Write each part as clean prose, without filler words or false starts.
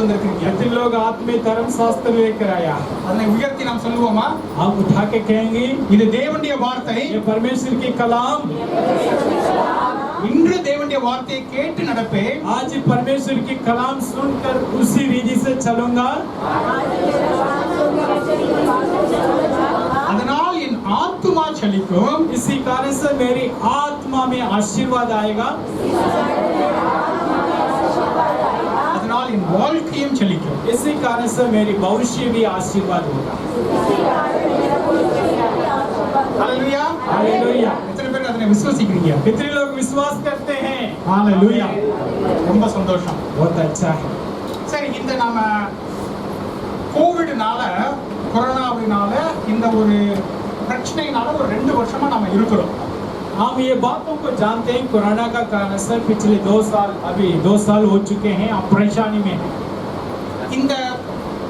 வந்திருக்கீங்க. कितने लोग आत्मिक धर्म शास्त्र लेकर आया? அதனை உயர்த்தி நாம் சொல்லுவோமா? हम उठा के कहेंगे இது தேவனுடைய வார்த்தை. ये परमेश्वर की कलाम. இன்று தேவனுடைய வார்த்தையை கேட்டு நடப்பேன். आज परमेश्वर की कलाम सुनकर उसी विधि से चलूंगा. அதனால் என் ஆத்துமா செழிக்கும். इसी कारण से मेरी आत्मा में आशीर्वाद आएगा. அதனால் என் வாழ்க்கையும் செழிக்கும். इसी कारण से मेरी भविष्य भी आशीर्वाद होगा. ஹalleluya. हालेलुया. எத்தனை பேர் அதனை விசுவாசிக்கிறீங்க? कितने लोग विश्वास करते हैं? ஹalleluya. ரொம்ப சந்தோஷம். बहुत अच्छा है. சரி, இந்த நாம கோவிட்னால, கொரோனாவினால, இந்த ஒரு பிரச்சனையினால ஒரு 2 வருஷமா நாம இருக்கிறோம். हम ये बातों को जानते हैं. कोरोना का कारण से पिछले 2 साल, अभी 2 साल हो चुके हैं. हम परेशानी में हैं. இந்த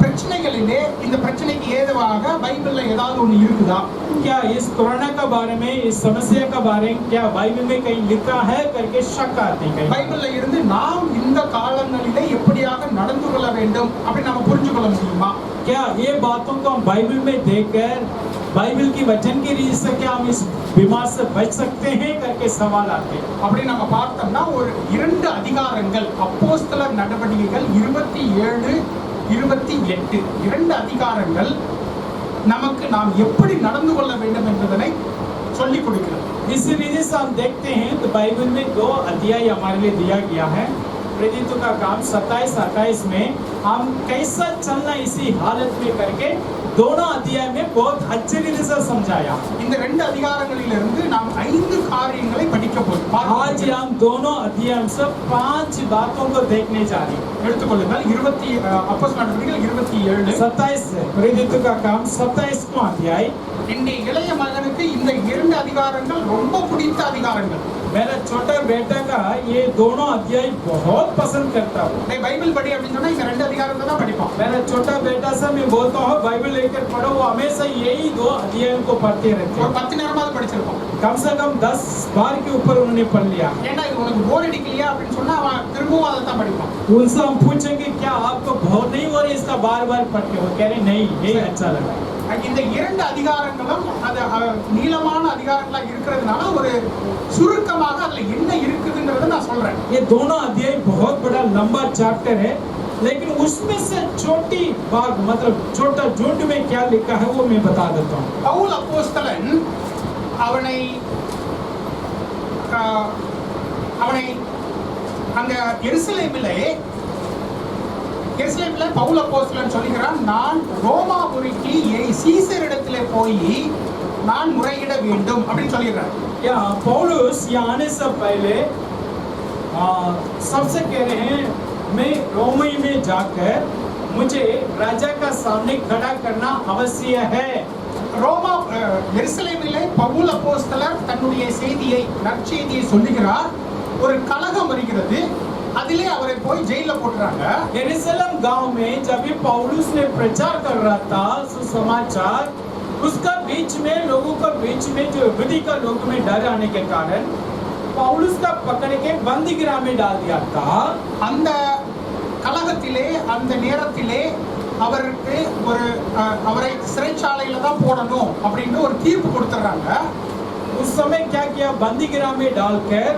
பிரச்சனைகளிலே, இந்த பிரச்சனைக்கு ஏதுவாக பைபிள்ல ஏதாவது ஒண்ணு இருக்குதா? क्या इस कोरोना का बारे में, इस समस्या का बारे में क्या बाइबल में कहीं लिखा है करके शक आते हैं. பைபிள்ல இருந்து நாம் இந்த காலங்களிலே எப்படியாக நடந்து கொள்ள வேண்டும் அப்படி நாம புரிஞ்சு கொள்ள முடியுமா? क्या ये बातों को हम बाइबल में देखकर बाइबल की वचन की रीति से क्या हम इस बीमार से बच सकते हैं करके सवाल आते हैं. அப்படி நம்ம பார்த்தோம்னா ஒரு 2 அதிகாரங்கள், அப்போஸ்தலர் நடவடிக்கைகள் 27, 28, 2 அதிகாரங்கள் நமக்கு நாம் எப்படி நடந்து கொள்ள வேண்டும் என்பதனை சொல்லிக் கொடுக்கிறது. इस रीति से हम देखते हैं तो बाइबल में 2 अध्याय हमारे लिए दिया गया है. प्रेरितों का काम 27-28 में हम कैसा चलना इसी हालत में करके दोनों अध्याय में बहुत अच्छे रीति से समझाया. இந்த 2 அதிகாரங்களிலிருந்து நாம் 5 காரியங்களை படிக்க போகிறோம். आज हम दोनों अध्याय से 5 बातों को देखने जा रहे हैं. எடுத்துக்கொள்ளுங்கள். அப்போஸ்தலர் நடவடிக்கைகள் 27. 27 से प्रेरितों का काम 27वां अध्याय. என்னுடைய இளைய மகனுக்கு இந்த 2 அதிகாரங்கள் ரொம்ப பிடித்த அதிகாரங்கள். मेरा छोटा बेटा का ये दोनों अध्याय बहुत पसंद करता हूँ. நீ பைபிள் படி அப்படின்னு சொன்னா இந்த 2 அதிகாரத்தை தான் படிப்பான். मेरा छोटा बेटा से मैं बोलता हूँ बाइबल लेकर पढ़ो, वो हमेशा यही 2 अध्यायों को पढ़ते रहते ஒரு हैं. 10 நேரமாவது படிச்சிருப்பான். कम से कम 10 बार के ऊपर उन्होंने पढ़ लिया. ஏன்னா இது உனக்கு போர் அடிக்கலையா அப்படின்னு சொன்னா அவன் திரும்பவும் அதை தான் படிப்பான். उनसे हम पूछेंगे क्या आपको बोर नहीं हो रही इसका बार बार पढ़ के? वो कह रहे नहीं, यही अच्छा लगा. இந்த 2 அதிகாரங்களும் அது நீளமான அதிகாரங்களா இருக்கிறதுனால ஒரு சுருக்கமாக அதுல என்ன இருக்குதுன்றதை நான் சொல்றேன். ये दोनों अध्याय बहुत बड़ा लंबा चैप्टर है, लेकिन उसमें से छोटी भाग मतलब छोटा झुंड में क्या लिखा है वो मैं बता देता हूँ. பவுல் அப்போஸ்தலன் அவனை அங்க எருசலேமிலே பவுல் அப்போஸ்தலன் சொல்கிறான், நான் ரோமாபுரிக்கு சீசரிடத்திலே போய் நான் முறையிட வேண்டும் அப்படின்னு சொல்லிடுறான். या पौलुस यहाँ आने से पहले सबसे कह रहे हैं मैं रोमी में जाकर मुझे राजा का सामने खड़ा करना आवश्यक है. எருசலேமிலே பவுல் அப்போஸ்தலர் தன்னுடைய நற்செய்தியை சொல்லுகிறார். ஒரு கலகம் வருகிறது, அதிலே அவரை போய் ஜெயில போட்டுறாங்க. यरूशलेम गांव में जब पौलुस ने प्रचार कर रहा था सुसमाचार, उसका बीच में लोगों का बीच में जो विधि का लोगों में डर आने के कारण पौलुस का पकड़ के बंदी गृह में डाल दिया था. அந்த கலகத்திலே, அந்த நேரத்திலே அவருக்கு அவரை சிறைச்சாலையில தான் போடணும் அப்படின்னு ஒரு தீர்ப்பு கொடுத்துறாங்க. उस समय क्या किया, बंदी गृह में डालकर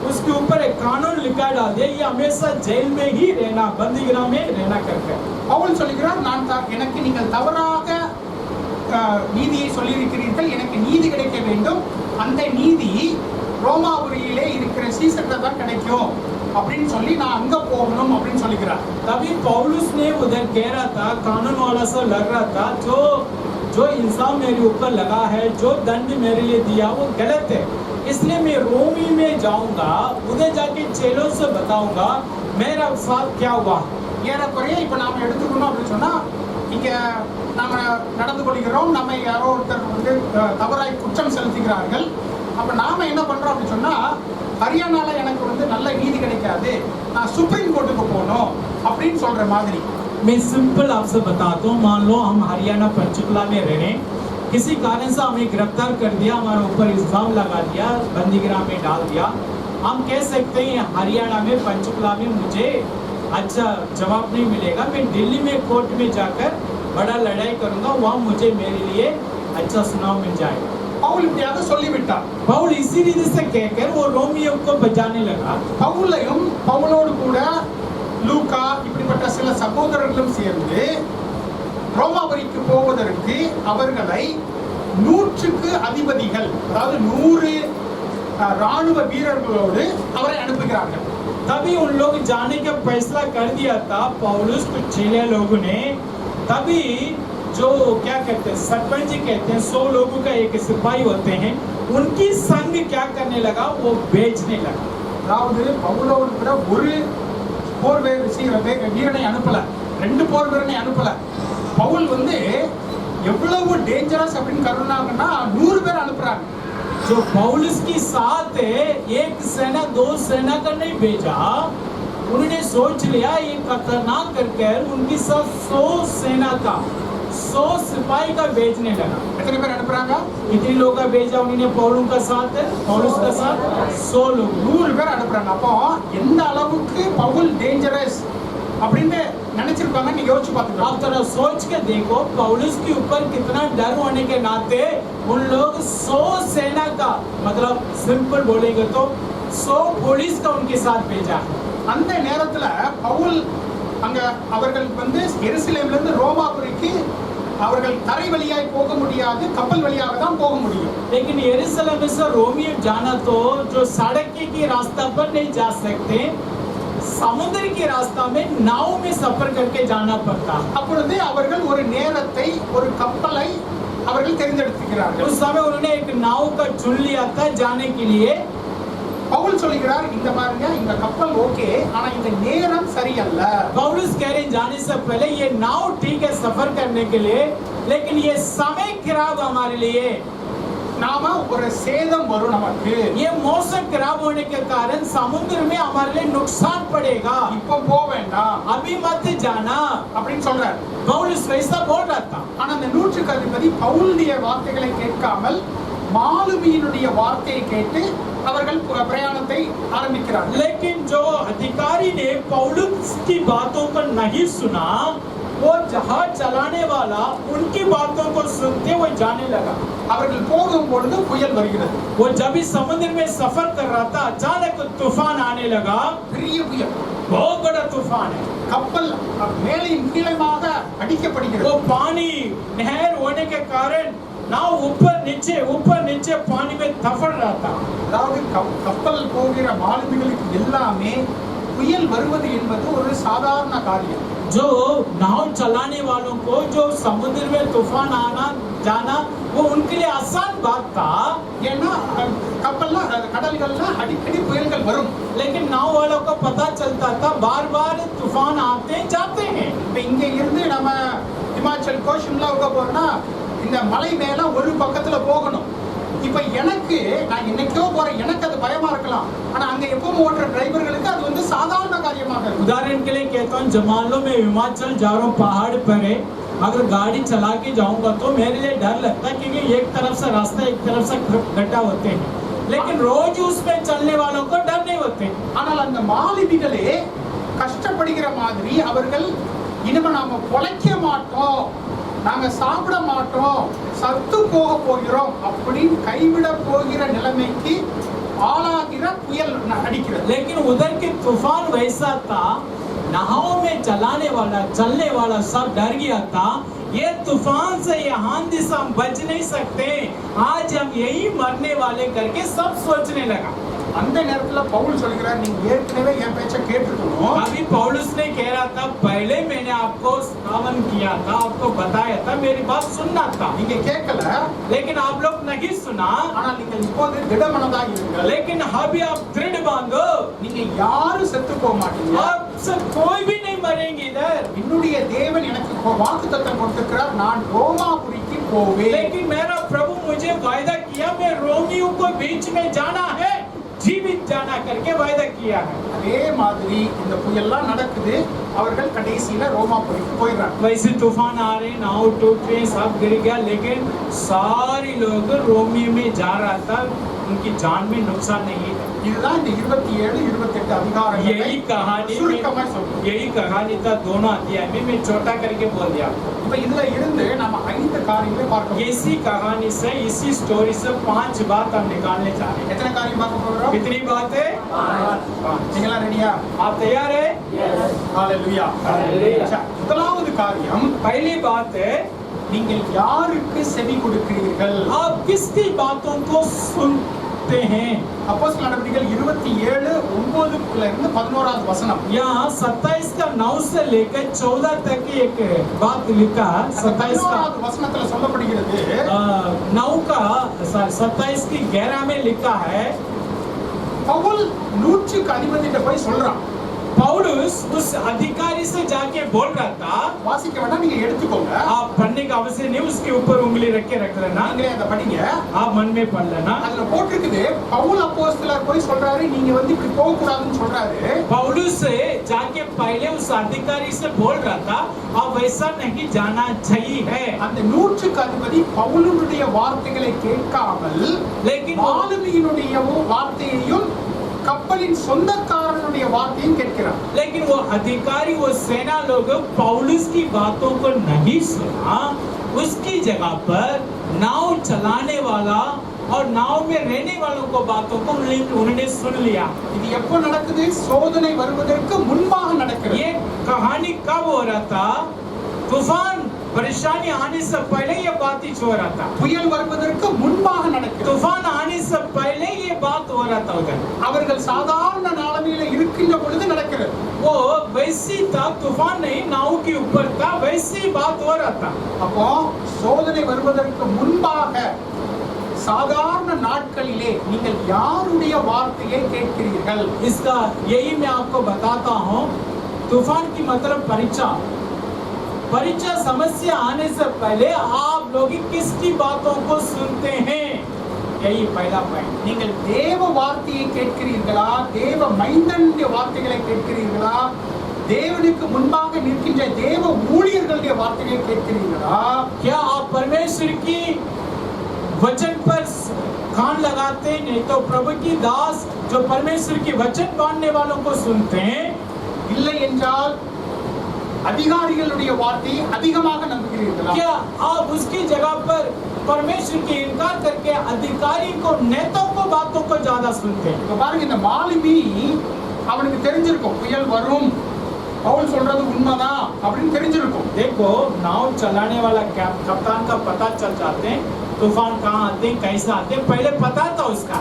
उसके ऊपर एक कानून लिखा डाल दिया, ये हमेशा जेल में ही रहना, बंदी गृह में रहना करके. பவுல் சொல்லுகிறார், எனக்கு நீங்கள் தவறாக நீதியை சொல்லியிருக்கிறீர்கள், எனக்கு நீதி கிடைக்க வேண்டும், அந்த நீதி ரோமாபுரியிலே இருக்கிற சீசர்ல தான் கிடைக்கும் அப்படின்னு சொல்லி நான் அங்க போகணும் அப்படின்னு சொல்லிக்கிறார். तभी पौलुस ने उधर कह रहा था, कानून वाला सा लग रहा था, जो इंसान मेरे ऊपर लगा है, जो दंड मेरे लिए दिया वो गलत है, इसलिए मैं रोमी में जाऊंगा, उधर जाके चेलों से बताऊंगा मेरा साथ क्या हुआ. ஏறக்குறைய இப்ப நாம எடுத்துக்கணும் அப்படின்னு சொன்னா, இங்க நாம நடந்து கொள்கிறோம், நம்ம யாரோ ஒருத்தர் வந்து தவறாய் குற்றம் செலுத்துகிறார்கள். அப்ப நாம என்ன பண்றோம் அப்படின்னு சொன்னா, ஹரியானால எனக்கு வந்து நல்ல நீதி கிடைக்காது, நான் சுப்ரீம் கோர்ட்டுக்கு போகணும் அப்படின்னு சொல்ற மாதிரி. मैं सिंपल आपसे बताता हूँ, मान लो हम हरियाणा पंचकुला में रह रहे हैं, किसी कारण से हमें गिरफ्तार कर दिया, हमारे ऊपर इल्जाम लगा दिया, बंदी गृह में डाल दिया. हम कह सकते हैं हरियाणा में पंचकुला में मुझे अच्छा जवाब नहीं मिलेगा, मैं दिल्ली में कोर्ट में जाकर बड़ा लड़ाई करूंगा, वहाँ मुझे मेरे लिए अच्छा सुनाव मिल जाएगा। பவுல் இப்படியாக சொல்லிவிட்டார். पौल इसी रीति से कहकर वो रोमियो को बचाने लगा। பவுலையும் பவுலோடு கூட லூக்கா இப்படிப்பட்ட சில சகோதரர்களும் சேர்ந்து ரோமாபுரிக்கு போவதற்கு அவர்களை 100க்கு அதிபதிகள், அதாவது 100 ராணுவ வீரர்களோடு அவரை அனுப்புகிறார்கள். तभी उन लोग जाने का फैसला कर दिया था पौलुस को 6 लोगों ने। तभी जो क्या कहते हैं सरपंच जी कहते हैं 100 लोगों का एक सिपाही होते हैं, उनकी संग क्या करने लगा, वो बेचने लगा। அதாவது பவுலோடு கூட ஒரு போர் வீரனை அனுப்பல, 2 போர் வீரனை அனுப்பல. பவுல் வந்து எவ்வளவு டேஞ்சரஸ் அப்படின்னு கருணாங்கன்னா 100 பேர் அனுப்புறாங்க. जो पौलुस की साथ एक सेना 2 सेना का नहीं भेजा, उन्होंने सोच लिया ये खतरनाक करके उनकी साथ 100 सेना का 100 सिपाही का भेजने लगा। எத்தனை பேர் அனுப்புறாங்க? कितने लोग का भेजा उन्होंने पौलुस का साथ 100 लोग 100 பேர் அனுப்புறாங்க. அப்போ எந்த அளவுக்கு பவுல் டேஞ்சரஸ் அப்படின்னு நினைச்சிருப்பாங்க நீங்க யோசிச்சு பாத்துக்கலாம். आप जरा सोच के देखो पौलुस के ऊपर कितना डर होने के नाते उन लोग 100 सेना का, मतलब सिंपल बोलेंगे तो 100 पुलिस का उनके साथ भेजा। அந்த நேரத்துல பவுல் அங்க அவர்கள் வந்து எருசலேம்ல இருந்து ரோமாபுரிக்கு அவர்கள் தரை வழியாய் போக முடியாது, கப்பல் வழியாக தான் போக முடியும். लेकिन यरूशलेम से रोमियो जाना तो जो सड़क की रास्ता पर नहीं जा सकते, समुद्र की रास्ता में नाव में सफर करके जाना पड़ता। அப்பொழுது அவர்கள் ஒரு நேரத்தை, ஒரு கப்பலை அவர்கள் தேர்ந்தெடுக்கிறார்கள். उस समय उन्होंने एक नाव का चुन लिया था जाने के लिए। பவுல் சொல்கிறார், இந்த பாருங்க இந்த கப்பல் ஓகே, ஆனா இந்த நேரம் சரியல்ல. पौलुस कह रहे जाने से पहले ये नाव ठीक है सफर करने के लिए, लेकिन ये समय खराब हमारे लिए, நாம ஒரு சேதம் வரும் நமக்கு. ये मौसम खराब होने के कारण समुद्र में हमारे लिए नुकसान पड़ेगा, இப்போ போக வேண்டாம் अभी मत जाना அப்படின்னு சொல்றார். पौलुस वैसा बोल रहा था। ஆனா அந்த 100க்கு அதிபதி பவுலுடைய வார்த்தைகளை கேட்காமல் மாலுமியினுடைய வார்த்தையை கேட்டு அவர்கள் பிரயாணத்தை ஆரம்பிக்கிறார்கள். लेकिन जो अधिकारी ने पौलुस की बातों को नहीं सुना, वो जहाज चलाने वाला उनकी बातों को सुनते हुए जाने लगा। அவர்கள் போகும் பொழுது புயல் வருகிறது. वो जब इस समुद्र में सफर कर रहा था, अचानक तूफान आने लगा। பெரிய புயல், बहुत बड़ा तूफान है। கப்பல் மேலையும் கீழமாக அடிக்கப்படுகிறது. वो पानी नहर होने के कारण नाव ऊपर नीचे पानी में तफड़ रहा था। அதாவது கப்பல் போகிற மாலுமிகளுக்கு எல்லாமே புயல் வருவது என்பது ஒரு சாதாரண காரியம். जो नाव चलाने वालों को जो समुद्र में तूफान आना जाना वो उनके लिए आसान बात था, ஏன்னா கப்பல்ல கடல்கள்ல அடிக்கடி புயல்கள் வரும். लेकिन नाव वालों को पता चलता था बार बार तूफान आते जाते हैं। இப்ப இங்க இருந்து நம்ம ஹிமாச்சலுக்கோ ஷிம்லாவுக்கோ போறோம்னா இந்த மலை மேல ஒரு பக்கத்துல போகணும். இப்ப எனக்கு நான் என்னைக்கோ போறேன், எனக்கு அது பயமா இருக்கலாம், ஆனா அங்க எப்பவும் ஓட்டுற டிரைவர்களுக்கு அது வந்து சாதாரண காரியமாக இருக்கும். उदाहरण के लिए कहता हूँ, जमालो में हिमाचल जा रहा हूँ, पहाड़ पर है, अगर गाड़ी चला के जाऊंगा तो मेरे लिए डर लगता है, क्योंकि एक तरफ से रास्ता एक तरफ से गड्ढा होते हैं, लेकिन रोज उसमें चलने वालों को डर नहीं होते। ஆனால் அந்த மாலுமிகளே கஷ்டப்படுகிற மாதிரி அவர்கள் இனிமே நாம பொழைக்க மாட்டோம், நாங்க சாப்பிட மாட்டோம், சத்து போக போகிறோம் அப்படின்னு கைவிட போகிற நிலைமைக்கு ஆளாகிற புயல் அடிக்கிறது. लेकिन उधर के तूफान वैसा था, नाव में चलने वाला सब डर गया था, ये तूफान से यहाँ दिशा हम बच नहीं सकते, आज हम यही मरने वाले करके सब सोचने लगा। அந்த நேரத்துல பவுல் சொல்கிறார், நீங்க ஏற்கனவே என் பேச்சை கேட்டுக்கணும். अभी पौलुस ने कह रहा था, पहले मैंने आपको श्रावण किया था, आपको बताया था, मेरी बात सुनना था, நீங்க கேட்கல, लेकिन आप लोग नहीं सुना। ஆனால் நீங்கள் இப்போது திடமனதா இருங்கள். लेकिन अभी आप दृढ़ बांधो, நீங்க யாரும் செத்து போக மாட்டீங்க. आपसे कोई भी नहीं मरेंगे इधर। என்னுடைய தேவன் எனக்கு வாக்குத்தத்தம் கொடுத்திருக்கிறார், நான் ரோமாபுரிக்கு போவேன். लेकिन मेरा प्रभु मुझे वायदा किया, मैं रोमियों को बीच में जाना है, जीवित जाना करके वायदा किया है। அதே மாதிரி இந்த புயல்லாம் நடக்குது, அவர்கள் கடைசியில ரோமாபுரிக்கு போயிடுறாங்க. वैसे तूफान आ रहे, नाव टूट रहे, सब गिर गया, लेकिन सारे लोग रोमियो में जा रहा था, उनकी जान में नुकसान नहीं है। இதுதான் இந்த 27 28 அதிகாரங்களை यही कहानी சுருக்கமா சொல்றோம். यही कहानी था दोनों अध्याय में, मैं छोटा करके बोल दिया। இப்ப இதுல இருந்து நம்ம 5 காரியங்களை பார்க்கணும். इसी कहानी से, इसी स्टोरी से 5 बात हम निकालने जा रहे हैं। எத்தனை காரியம் பார்க்க போறோம்? कितनी बात है? 5। நீங்களா ரெடியா? आप तैयार है? ஹalleluya. हालेलुया। முதலாவது காரியம், पहली बात है, நீங்கள் யாருக்கு செவி கொடுக்கிறீர்கள்? आप किसकी बातों को सुनते हैं? அப்போஸ்தலர் நடவடிக்கைகள் 27:9 இருந்து 11வது வசனம். यहाँ 27 का 9 से लेकर 14 तक की एक बात लिखा। 27 का 11வது வசனத்துல சொல்லப்படுகிறது, 9 का 27 की 11 में लिखा है, பவுல் நூற்றுக்கு அதிபதிகிட்ட போய் சொல்றான். पौलुस उस अधिकारी से जाके बोल रहा था, வாசிக்க வேண்டாம், நீங்க எடுத்துக்கோங்க. आप पढ़ने का आवश्यक नहीं, उसके ऊपर उंगली रख के रख लेना, நீங்களே அதை படிங்க. आप मन में पढ़ लेना। அதுல போட்டிருக்குது, பவுல் அப்போஸ்தலர் போய் சொல்றாரு, நீங்க வந்து இப்படி போக கூடாதுன்னு சொல்றாரு. पौलुस से जाके पहले उस अधिकारी से बोल रहा था, आप वैसा नहीं जाना चाहिए। அந்த நூற்றுக்கு அதிபதி பவுலுடைய வார்த்தைகளை கேட்காமல் लेकिन மாலுமியினுடைய வார்த்தையையும் கப்பலின் சொந்தக்காரனுடைய வார்த்தையும் கேட்கிறார். लेकिन वो अधिकारी, वो सेना लोग पौलुस की बातों को नहीं सुना, उसकी जगह पर नाव चलाने वाला और नाव में रहने वालों को बातों को उन्होंने सुन लिया। இது எப்போ நடக்குது? சோதனை வருவதற்கு முன்பாக நடக்கிறது. ये कहानी कब हो रहा था? तूफान परेशानी आने से पहले ये बात ही हो रहा था। புயல் வருவதற்கு முன்பாக நடக்கிறது. तूफान आने से पहले ये बात हो रहा था उधर। அவர்கள் சாதாரண நிலைமையில இருக்கின்ற பொழுது நடக்கிறது. वो वैसी था, तूफान नहीं, नाव के ऊपर था, वैसी बात हो रहा था। அப்போ சோதனை வருவதற்கு முன்பாக சாதாரண நாட்களிலே நீங்கள் யாருடைய வார்த்தையை கேட்கிறீர்கள்? इसका यही मैं आपको बताता हूँ। तूफान की मतलब परीक्षा, परीक्षा समस्या आने से पहले आप लोग किसकी बातों को सुनते हैं? यही पहला पॉइंट। நீங்கள் தேவ வார்த்தையை கேட்கிறீர்களா? தேவ மைந்தனுடைய வார்த்தைகளை கேட்கிறீர்களா? தேவனுக்கு முன்பாக நிற்கின்ற தேவ ஊழியர்களுடைய வார்த்தைகளை கேட்கிறீர்களா? क्या आप परमेश्वर की वचन पर कान लगाते, नहीं तो प्रभु की दास जो परमेश्वर की वचन बांधने वालों को सुनते हैं? இல்லை என்றால் அதிகாரிகளுடைய வார்த்தையை அதிகமாக நம்புகிறீர்களா? क्या आप उसकी जगह पर परमेश्वर की इनकार करके अधिकारी को, नेताओं को, बातों को ज्यादा सुनते हैं? இப்ப பாருங்க, இந்த மாலுமி அவனுக்கு தெரிஞ்சிருக்கும் புயல் வரும், பவுல் சொல்றது உண்மைதான் அப்படின்னு தெரிஞ்சிருக்கும். देखो, नाव चलाने वाला कप्तान का पता चल जाते हैं, तूफान कहाँ आते हैं, कैसे आते हैं, पहले पता था उसका।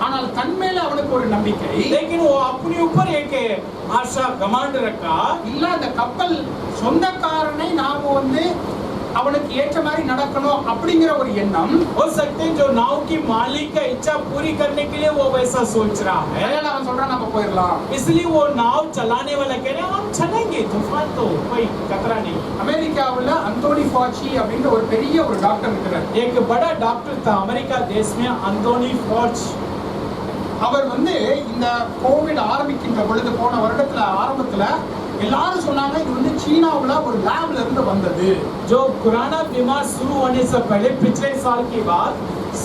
ஆனால் தன் மேல அவனுக்கு ஒரு நம்பிக்கை, लेकिन वो अपने ऊपर एक आशा घमंड रखा, இல்ல அந்த கப்பல் சொந்தக்காரனை நாம வந்து அவனுக்கு ஏற்ற மாதிரி நடக்கணும் அப்படிங்கிற ஒரு எண்ணம். हो सकते हैं जो नाव की मालिक का इच्छा पूरी करने के लिए वो वैसा सोच रहा है, அதனால அவன் சொல்றான் நம்ம போயிடலாம். इसलिए वो नाव चलाने वाला कह रहे हैं हम चलेंगे, तूफान तो कोई खतरा नहीं। அமெரிக்காவுல அந்தோனி ஃபாச்சி அப்படிங்கிற ஒரு பெரிய ஒரு டாக்டர் இருக்கிறார். एक बड़ा डॉक्टर था अमेरिका देश में, अंटोनी फॉच। அவர் வந்து இந்த கோவிட் ஆரம்பிக்கின்ற பொழுது போன வருடத்துல ஆரம்பத்துல எல்லாரும் சொன்னாங்க இது வந்து சீனாவுல ஒரு லேப்ல இருந்து வந்தது. जो कोरोना बीमार शुरू होने से पहले पिछले साल की बात,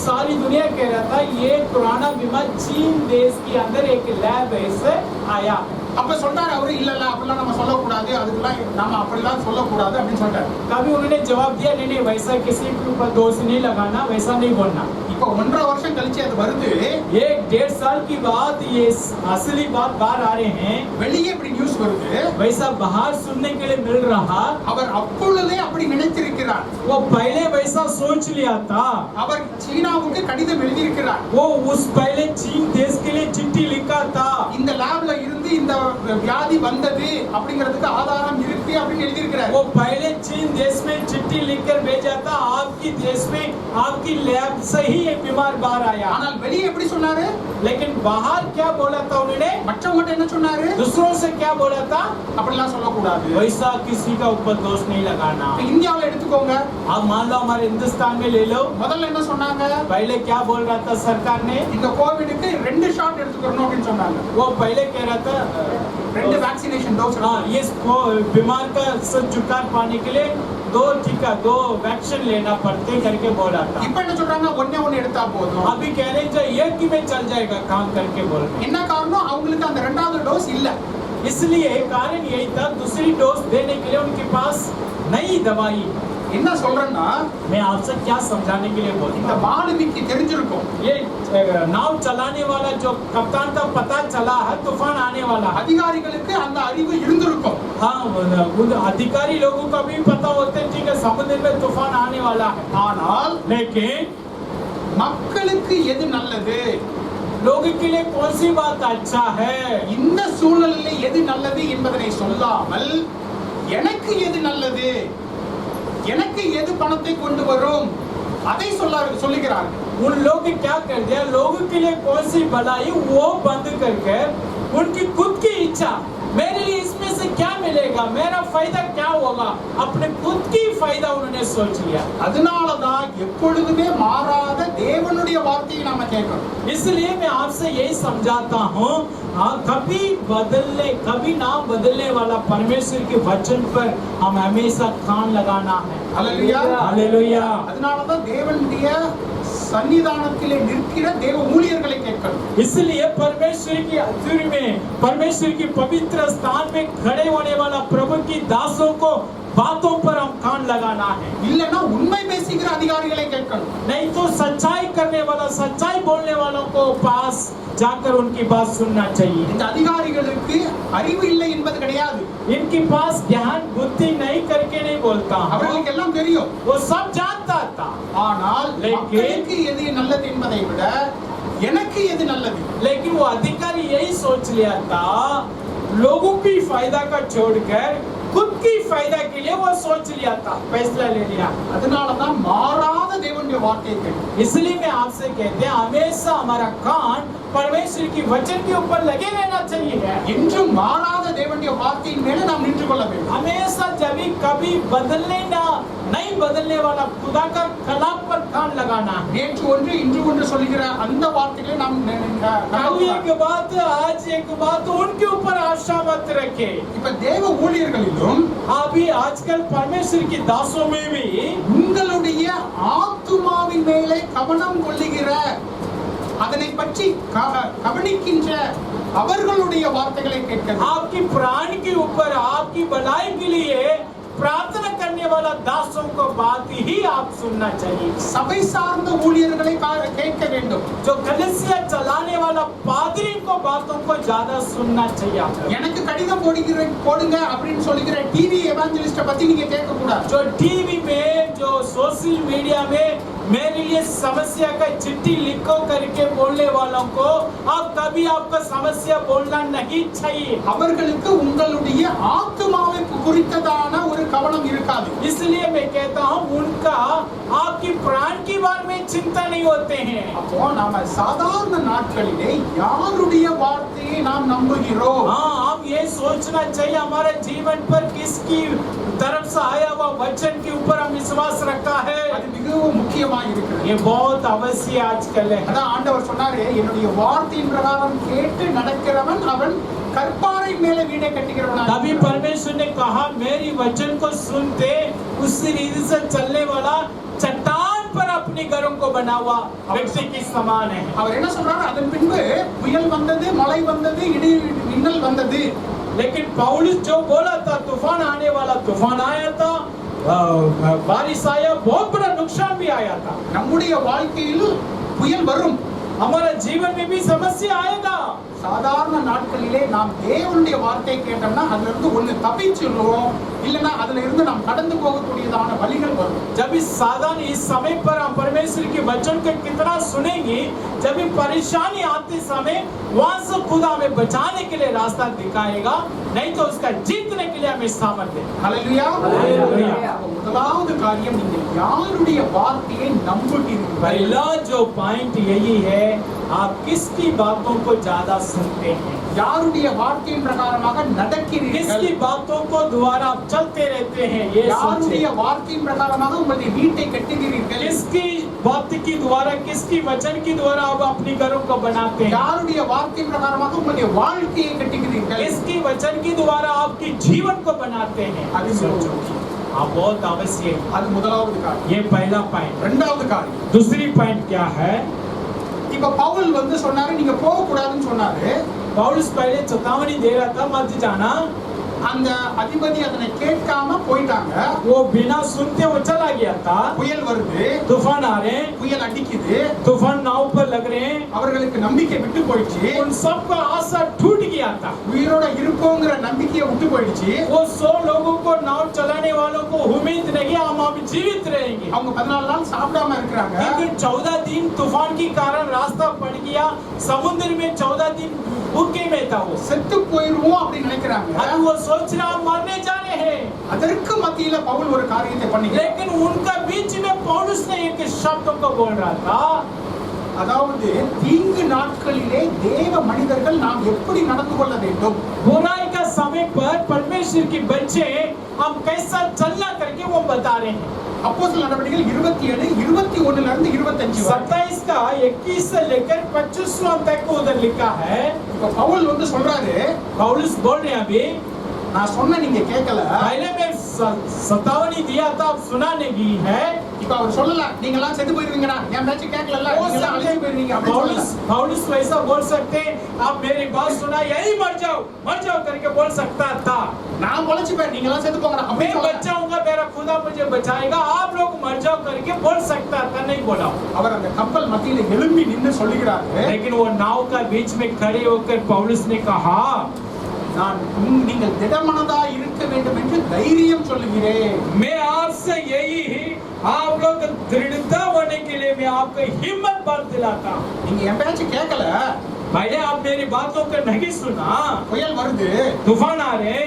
सारी दुनिया कह रहा था ये कोरोना बीमार चीन देश के अंदर एक लैब से आया। அப்ப சொல்றாரு அவரு, இல்ல இல்ல அப்படிலாம் நம்ம சொல்லக்கூடாது, அதுக்கெல்லாம் நம்ம அப்படிலாம் சொல்லக்கூடாது அப்படின்னு சொல்றாரு. कभी उन्होंने जवाब दिया नहीं नहीं वैसा किसी के ऊपर दोष नहीं लगाना, वैसा नहीं बोलना। இப்போ 1.5 வருஷம் கழிச்சு அது வருது. 1.5 साल की बाद ये असली बात बाहर आ रहे हैं, வெளியே இப்படி நியூஸ் வருது. वैसा बाहर सुनने के लिए मिल रहा। அவர் அப்பொழுதே அப்படி நினைத்திருக்கிறார். वो पहले वैसा सोच लिया था, அவர் சீனாவுக்கு கடிதம் எழுதியிருக்கிறார். वो उस पहले चीन देश के लिए चिट्ठी लिखा था, இந்த லேப்ல இருந்து இந்த வியாதி வந்தது அப்படிங்கிறதுக்கு ஆதாரம் இருக்கு அப்படின்னு எழுதியிருக்கிறார். वो पहले चीन देश में चिट्ठी लिखकर भेजा था, आपकी देश में आपकी लैब से ही एक बीमार बाहर आया। ஆனால் வெளியே எப்படி சொன்னாரு? लेकिन बाहर क्या बोला था उन्होंने? மற்றவங்க என்ன சொன்னாரு? दूसरों से क्या बोला था? அப்படிலாம் சொல்லக்கூடாது. वैसा किसी का ऊपर दोष नहीं लगाना। இப்ப இந்தியாவுல எடுத்துக்கோங்க. अब मान लो हमारे हिंदुस्तान में ले लो, முதல்ல என்ன சொன்னாங்க? पहले क्या बोल रहा था सरकार ने? இந்த கோவிடுக்கு 2 ஷாட் எடுத்துக்கணும் அப்படின்னு சொன்னாங்க. वो पहले कह रहा था ரெண்டு வேக்சினேஷன் டோஸ். हाँ, इस बीमार का से छुटकारा पाने के लिए 2 टीका 2 वैक्सीन लेना पड़ते करके बोला था. இப்போ என்ன சொல்றாங்க, ஒண்ணே எடுத்தா போதும். अभी कह रहे हैं जो एक ही में चल जाएगा काम करके बोल रहे हैं. என்ன காரணம், அவங்களுக்கு அந்த இரண்டாவது டோஸ் இல்ல. इसलिए कारण यही था, दूसरी डोज देने के लिए उनके पास नई दवाई. என்ன சொல்றேன்னா, मैं आपसे क्या समझाने के लिए बोलता இந்த हूँ, மாலுமிக்கு தெரிஞ்சிருக்கும், ये नाव चलाने वाला जो कप्तान का पता चला है तूफान आने वाला है. அதிகாரிகளுக்கு அந்த அறிவு இருந்திருக்கும். हाँ, उन अधिकारी लोगों का भी पता होते हैं ठीक है समुद्र में तूफान आने वाला है. ஆனால் लेकिन மக்களுக்கு எது நல்லது, लोगों के लिए कौन सी बात अच्छा है, இந்த சூழ்நிலையில எது நல்லது என்பதனை சொல்லாமல் எனக்கு எது நல்லது, எனக்கு எது பணத்தை கொண்டு வரும் அதை சொல்லுகிறார்கள். उन लोग क्या कर दिया, लोगों के लिए कौन सी भलाई वो बंद करके उनकी खुद की इच्छा, मेरे लिए इसमें से क्या मिलेगा, मेरा फायदा क्या होगा, अपने खुद की फायदा उन्होंने सोच लिया. அதனாலதான் எப்பொழுதுமே மாறாத தேவனுடைய வார்த்தையை நாம கேட்கணும். इसलिए मैं आपसे यही समझाता हूँ, कभी ना बदलने वाला परमेश्वर के वचन पर हम हमेशा कान लगाना है. Hallelujah, hallelujah. அதனாலதான் தேவனுடைய சன்னிதானத்திலே நிற்கிற தேவ ஊழியர்களை கேட்கணும். इसलिए परमेश्वर की हजूरी में, परमेश्वर की पवित्र स्थान में खड़े होने वाला प्रभु की दासों को बातों पर हम कान लगाना है. இல்லன்னா உண்மை பேசுகிற அதிகாரிகளை கேட்கணும். नहीं तो सच्चाई करने वाला, सच्चाई बोलने वालों को पास जाकर उनकी बात सुनना चाहिए. இந்த அதிகாரிகளுக்கு அறிவு இல்லை என்பது கிடையாது. इनके पास ज्ञान बुद्धि नहीं करके नहीं बोलता हूं, அவர்களுக்கு எல்லாம் தெரியும். वो सब जानता था. ஆனால் மக்களுக்கு எது நல்லது என்பதை விட எனக்கு எது நல்லது. लेकिन वो अधिकारी यही सोच लिया था, लोगों की फायदा का छोड़कर खुद की फायदा के लिए वो सोच लिया था, फैसला ले लिया. அதனாலதான் மாறாத தேவனுடைய வார்த்தையை கேட்கணும். इसलिए मैं आपसे कहते हैं हमेशा हमारा कान परमेश्वर की वचन के ऊपर लगे रहना चाहिए. என்றும் மாறாத தேவனுடைய வார்த்தையின் மேலே நாம் நின்று கொள்ள வேண்டும். हमेशा जब भी कभी बदलने ना नहीं बदलने वाला खुदा का कलाम पर कान लगाना है. நேற்று ஒன்று இன்று ஒன்று சொல்லுகிற அந்த வார்த்தைகளை நாம் कल एक बात आज एक बात उनके ऊपर आशा मत रखे. இப்ப தேவ ஊழியர்களிலும் अभी आजकल परमेश्वर की दासों में भी உங்களுடைய ஆத்துமாவின் மேலே கவனம் கொள்ளுகிற, அதனை பற்றி கவனிக்கின்ற அவர்களுடைய வார்த்தைகளை கேட்க, आपकी प्राण के ऊपर आपकी भलाई के लिए प्रार्थना करने वाला दासों को बात ही आप सुनना चाहिए. சபை சார்ந்த ஊழியர்களை கேட்க வேண்டும். जो कलीसिया चलाने वाला पादरी को बातों को ज्यादा सुनना चाहिए. எனக்கு கடிதம் போடுங்க அப்படின்னு சொல்லுகிற டிவி எவாஞ்சலிஸ்ட பத்தி நீங்க கேட்க கூடாது. जो टीवी में, जो सोशल मीडिया में मेरे लिए समस्या का चिट्ठी लिखो करके बोलने वालों को आप कभी आपका समस्या बोलना नहीं चाहिए. அவர்களுக்கு உங்களுடைய ஆத்துமாவை குறித்ததான ஒரு கவனம் இருக்காது. इसलिए मैं कहता हूँ उनका आपकी प्राण की बारे में चिंता नहीं होते हैं. அப்போ நாம சாதாரண நாட்களிலே யாருடைய வார்த்தையை நாம் நம்புகிறோம்? हाँ, हम ये सोचना चाहिए हमारे जीवन पर किसकी तरफ से आया हुआ वचन के ऊपर हम विश्वास रखा है. அது மிகவும் முக்கியமாக இருக்கிறது. ये बहुत अवश्य आजकल है. அதான் ஆண்டவர் சொன்னாரே, என்னுடைய வார்த்தையின் பிரகாரம் கேட்டு நடக்கிறவன் அவன் கற்பாறை மேலே வீடை கட்டுகிறவனாக. तभी परमेश्वर ने कहा मेरी वचन को सुनते उसी रीति से चलने वाला चट्टान पर अपने घरों को बना हुआ व्यक्ति की समान है. அவர் என்ன சொல்றாரு, அதன் பின்பு புயல் வந்தது, மழை வந்தது, இடி மின்னல் வந்தது. लेकिन पौलुस जो बोला था तूफान आने वाला, तूफान आया था, बारिश आया, बहुत बड़ा नुकसान भी आया था. நம்முடைய வாழ்க்கையில் புயல் வரும். हमारा जीवन में भी समस्या आएगा. சாதாரண நாட்களிலே நாம் தேவனுடைய வார்த்தையை கேட்டோம்னா அதுல இருந்து ஒண்ணு தப்பிச்சிடுறோம், இல்லனா அதுல இருந்து நாம் கடந்து போகக்கூடியதான வழிகள் வரும். जब इस साधन इस समय पर हम परमेश्वर के वचन को कितना सुनेंगे, जब भी परेशानी आते समय वहां से खुदा हमें बचाने के लिए रास्ता दिखाएगा, नहीं तो उसका जीतने के लिए हमें सामर्थ्य दें। ஹல்லேலூயா. ஹல்லேலூயா. முதலாவது காரியம், நீங்கள் யாருடைய வார்த்தையை நம்புகிறீர்கள்? पहला जो पॉइंट यही है, आप किसकी बातों को ज्यादा सुनते हैं, யாருடைய வார்த்தையின் பிரகாரமாக நடக்கிறீர்கள்? किसकी बातों को द्वारा आप चलते रहते हैं, ये யாருடைய सोचें। வார்த்தையின் பிரகாரமாக உங்களுடைய வீட்டை கட்டுகிறீர்கள்? किसकी बात की द्वारा, किसकी वचन की द्वारा आप अपनी घरों को बनाते हैं, யாருடைய வார்த்தையின் பிரகாரமாக உங்களுடைய வாழ்க்கையை கட்டுகிறீர்கள்? किसकी वचन की द्वारा आपकी जीवन को बनाते हैं, அது सोचो। முக்கியம். हाँ, बहुत आवश्यक है। அது முதலாவது காரியம். ये पहला पॉइंट। இரண்டாவது காரியம், दूसरी पॉइंट क्या है? இப்ப பவுல் வந்து சொன்னாரு நீங்க போக கூடாதுன்னு சொன்னாரு. पौलुस पहले चेतावनी दे रहा था, मत जाना। அந்த அதிபதி அதனை கேட்காம போயிட்டாங்க. वो बिना सुनते वो चला गया था। புயல் வருது, तूफान आ रहे हैं, புயல் அடிக்குது, तूफान नाव पर लग रहे हैं, அவர்களுக்கு நம்பிக்கை விட்டு போயிடுச்சு. उन सबका आशा टूट गया था। உயிரோட இருப்போங்கிற நம்பிக்கையை விட்டு போயிடுச்சு. वो 100 लोगों को, नाव चलाने वालों को उम्मीद नहीं, हम अब जीवित रहेंगे। அவங்க 14 நாள் சாப்பிடாம இருக்கிறாங்க. लेकिन 14 दिन तूफान के कारण रास्ता पड़ गया, समुद्र में 14 दिन भूखे में था वो। செத்து போயிருவோம் அப்படின்னு நினைக்கிறாங்க. अब वो सोच रहा हम मरने जा रहे हैं, அதற்கு மத்தியில பவுல் ஒரு காரியத்தை பண்ணீங்க. लेकिन उनका बीच में पौलुस ने एक शब्द को बोल रहा था, அதாவது தீங்கு நாட்களிலே தேவ மனிதர்கள் நாம் எப்படி நடந்து கொள்ள வேண்டும்? बुराई का समय पर परमेश्वर के बच्चे हम कैसा चलना करके वो बता रहे हैं। அப்போஸ்தலர் நடவடிக்கைகள் 27 21 ல இருந்து 25 வரை. 27 का 21 से लेकर 25वां तक उधर लिखा है। இப்ப பவுல் வந்து சொல்றாரு, पौलुस बोल रहे हैं अभी, நான் சொன்ன நீங்க கேட்கல. पहले मैं चेतावनी दिया था, अब सुना नहीं है। இப்ப அவர் சொல்லல நீங்க எல்லாம் செத்து போயிருவீங்கடா, என் பேச்சு கேட்கல, वो நீங்க எல்லாம் அழிஞ்சு போயிருவீங்க அப்படி சொல்லல. पौलुस वैसा बोल सकते हैं, आप मेरी बात सुना, यही मर जाओ करके बोल सकता था। நான் பொழைச்சுப்பேன், நீங்க எல்லாம் செத்து போங்கடா அப்படி मैं சொல்லல. बचाऊंगा, मेरा खुदा मुझे बचाएगा, आप लोग मर जाओ करके बोल सकता था, नहीं बोला। அவர் அந்த கப்பல் மத்தியில எழும்பி நின்னு சொல்லுகிறாரு, लेकिन वो नाव का बीच में खड़े होकर पौलुस ने कहा, நான் நீங்கள் திடமனதா இருக்க வேண்டும் என்று தைரியம் சொல்லுகிறேன். मैं आपसे यही ही, आप लोग दृढ़ता होने के लिए मैं आपको हिम्मत बात दिलाता हूं। நீங்க என் பேச்சு கேட்கல, पहले आप मेरी बातों को नहीं सुना, புயல் வருது, तूफान आ रहे,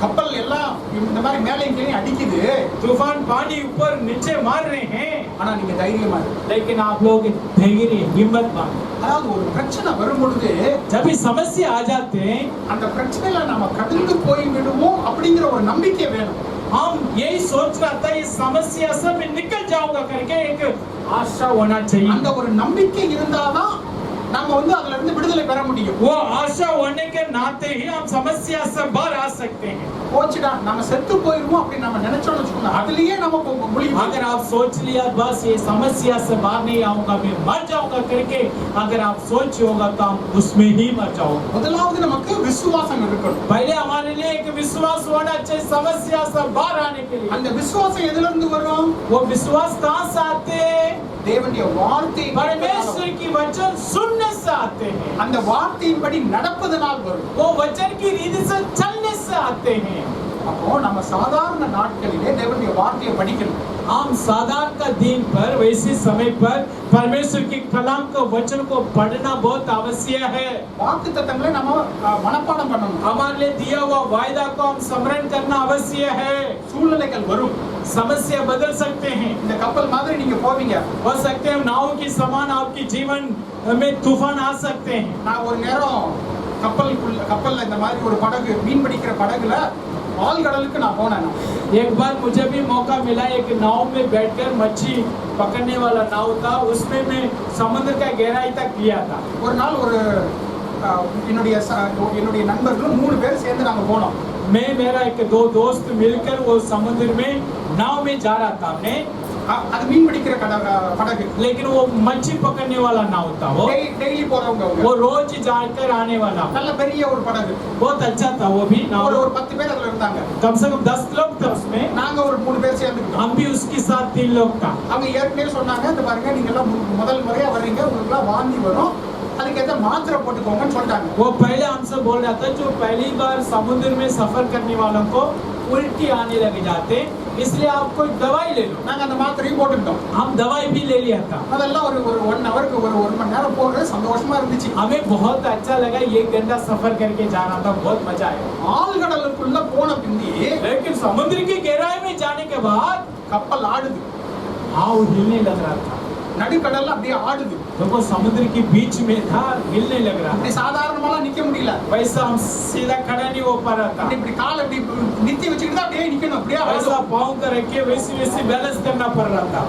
கப்பல் எல்லாம் இந்த மாதிரி மேலே கீழே அடிக்குது, तूफान पानी ऊपर नीचे मार रहे हैं, ஆனா நீங்க தைரியமா இருங்க. लेकिन आप लोग धैर्य हिम्मत मानो। அதாவது ஒரு பிரச்சனை வரும் பொழுது जब भी समस्या आ जाते हैं, அந்த பிரச்சனையில நாம கடந்து போய் விடுவோம் அப்படிங்கிற ஒரு நம்பிக்கை வேணும். हम यही सोच रहा था इस समस्या से मैं निकल जाऊंगा करके एक आशा होना चाहिए। அந்த ஒரு நம்பிக்கை இருந்தாதான் நாம வந்து அதுல இருந்து விடுதலை பெற முடியும். वो आशा होने के नाते ही हम समस्या से बाहर आ सकते हैं। போச்சுடா நம்ம செத்து போயிருவோம் அப்படி நம்ம நினைச்சோம்னு வச்சுக்கோங்க, அதுலயே நமக்கு முடியும். अगर आप सोच लिया बस ये समस्या से बाहर नहीं आऊंगा, मैं मर जाऊंगा करके अगर आप सोच होगा तो हम उसमें ही मर जाओगे। முதலாவது நமக்கு விசுவாசம் இருக்கணும். पहले हमारे लिए एक विश्वास होना चाहिए समस्या से बाहर आने के लिए। அந்த விசுவாசம் எதுல இருந்து வரும்? वो विश्वास कहाँ से आते हैं? தேவனுடைய வார்த்தை, परमेश्वर की वचन सुनने से आते हैं। அந்த வார்த்தையின்படி நடப்பதனால் வரும். वो वचन की रीति से चलने से आते हैं। அப்போ நம்ம சாதாரண நாட்களிலே தேவனுடைய வார்த்தையை படிக்கணும். हम साधारण का दिन पर वैसे समय पर परमेश्वर की कलाम को वचन को पढ़ना बहुत आवश्यक है। வாக்குத்தத்தங்களை நம்ம மனப்பாடம் பண்ணணும். हमारे लिए दिया हुआ वायदा को हम स्मरण करना आवश्यक है। சூழ்நிலைகள் வரும். समस्या बदल सकते हैं, இந்த கப்பல் மாதிரி நீங்க போவீங்க. हो सकते हैं नाव की समान आपकी जीवन में तूफान आ सकते हैं। நான் ஒரு நேரம் கப்பல்ல இந்த மாதிரி ஒரு படகு, மீன் பிடிக்கிற படகுல ஆழ்கடலுக்கு நான் போனேன். एक बार मुझे भी मौका मिला, एक नाव में बैठकर मच्छी पकड़ने वाला नाव था, उसमें मैं समुद्र का गहराई तक गया था। ஒரு நாள் ஒரு என்னுடைய நண்பர்களும் 3 பேர் சேர்ந்து நாங்க போனோம். मैं मेरा एक 2 दोस्त मिलकर वो समुद्र में नाव में जा रहा था। हमने அது மீன் பிடிக்கிற படகு, लेकिन वो मच्छी पकड़ने वाला नाव था। वो டெய்லி போறவங்க அவங்க. वो रोज जाकर आने वाला நல்ல பெரிய ஒரு படகு. बहुत अच्छा था वो भी नाव। ஒரு 10 பேர் அதுல இருந்தாங்க. कम से कम 10 लोग थे उसमें, நாங்க ஒரு 3 பேர் சேர்ந்துக்கிட்டோம். हम भी उसके साथ 3 लोग था। அவங்க ஏற்கனவே சொன்னாங்க, இந்த பாருங்க நீங்க எல்லாம் முதல் முறையா வர்றீங்க, உங்களுக்கு எல்லாம் வாந்தி வரும், அதுக்கு ஏத்த மாத்திரை போட்டுக்கோங்கன்னு சொல்லிட்டாங்க. वो पहले हमसे बोल रहा था जो पहली बार समुद्र में सफर करने वालों को उल्टी आने लग जाते, इसलिए आप कोई दवाई ले लो। நாங்க அந்த மாத்திரையும் போட்டுக்கிட்டோம். हम दवाई भी ले लिया था। அதெல்லாம் ஒரு 1 ஹவருக்கு ஒரு மணி நேரம் போறது சந்தோஷமா இருந்துச்சு. हमें बहुत अच्छा लगा, 1 घंटा सफर करके जाना था, बहुत मजा आया। ஆழ்கடலுக்குள்ள போன பிந்தி लेकिन समुद्र की गहराई में जाने के बाद கப்பல் ஆடுது. हाँ, हिलने लग रहा था। நடுக்கடல்ல அப்படியே ஆடுது. देखो समुद्र के बीच में था, हिलने लग रहा அப்படி था। சாதாரணமாலாம் நிக்க முடியல. वैसा हम सीधा खड़ा नहीं हो पा रहा था। இப்படி கால் அப்படி நித்தி வச்சுக்கிட்டு தான் அப்படியே நிக்கணும். அப்படியே वैसा पाँव कर रखे वैसे बैलेंस करना पड़ रहा था।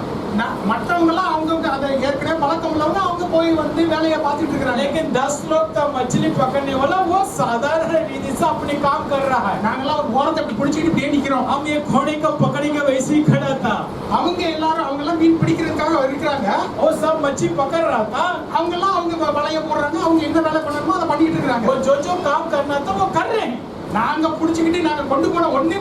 மற்றவங்க எல்லாம் அவங்க அதை ஏற்கனவே பழக்கம் உள்ளவங்க அவங்க போய் வந்து வேலையை பார்த்துட்டு இருக்காங்க. लेकिन 10 लोग था मछली पकड़ने वाला, वो साधारण रीति से अपने काम कर रहा है। நாங்கெல்லாம் ஒரு ஓரத்தை அப்படி பிடிச்சிட்டு இப்படியே நிக்கிறோம். हम ये घोड़े को पकड़ेंगे वैसे ही खड़ा था। அவங்க எல்லாரும் அவங்க எல்லாம் மீன் பிடிக்கிறதுக்காக இருக்கிறாங்க. वो सब मछली पकड़ रहा था। அவங்க எல்லாம் அவங்க வலைய போடுறாங்க. அவங்க என்ன வேலை பண்ணணுமோ அதை பண்ணிட்டு இருக்காங்க. वो जो काम करना था वो कर रहे हैं। நாங்க புடிச்சிட்டு நாங்க கொண்டு போன ஒண்ணே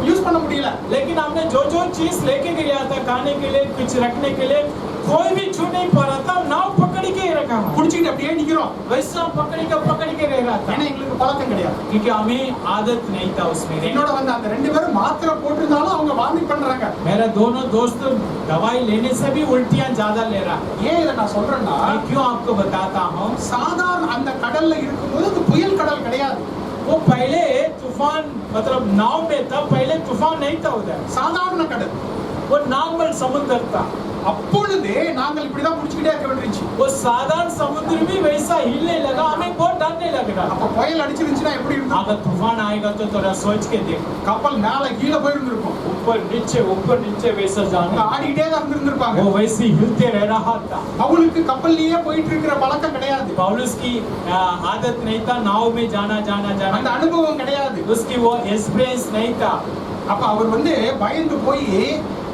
யூஸ் பண்ண முடியல. लेकिन हमने जो चीज लेके गया था खाने के लिए, कुछ रखने के लिए, कोई भी छू नहीं पा रहा था। नाव पकड़ के ही रखा हुआ। புடிச்சிட்டு அப்படியே நிக்கிறோம். वैसा पकड़ के रह रहा था। ஏன்னா எங்களுக்கு பழக்கம் கிடையாது. क्योंकि हमें आदत नहीं था उसमें। என்னோட வந்து அந்த ரெண்டு பேரும் மாத்திரை போட்டிருந்தாலும் அவங்க வாமிட் பண்றாங்க. मेरा दोनों दोस्त दवाई लेने से भी उल्टियां ज्यादा ले रहा है। ஏன் இதை நான் சொல்றேன்னா मैं क्यों आपको बताता हूँ? சாதாரண அந்த கடல்ல இருக்கும்போது அது புயல் கடல் கிடையாது. वो पहले तूफान मतलब नाव में था, पहले तूफान नहीं था उधर। சாதாரண கடல். वो नॉर्मल समुद्र था। அப்பொழுது நாங்கள் இப்படிதான் புடிச்சிட்டே இருக்க வேண்டியிருந்துச்சு. वो साधारण समुद्र भी वैसा हिलने लगा, हमें बहुत डरने लग रहा। அப்ப புயல் அடிச்சிருந்துச்சுன்னா எப்படி இருக்கும்? अगर तूफान आएगा तो थोड़ा सोच के देखो। கப்பல் மேல கீழ போயிருந்திருக்கும். ऊपर नीचे वैसा அவங்க जाना, ஆடிட்டே தான் இருந்திருப்பாங்க. वो वैसे ही हिलते रह रहा था। அவளுக்கு கப்பல்லயே போயிட்டு இருக்கிற பழக்கம் கிடையாது. पौलुस की आदत नहीं था नाव में जाना। அந்த அனுபவம் கிடையாது. उसकी वो एक्सपीरियंस नहीं था। அப்ப அவர் வந்து பயந்து போய்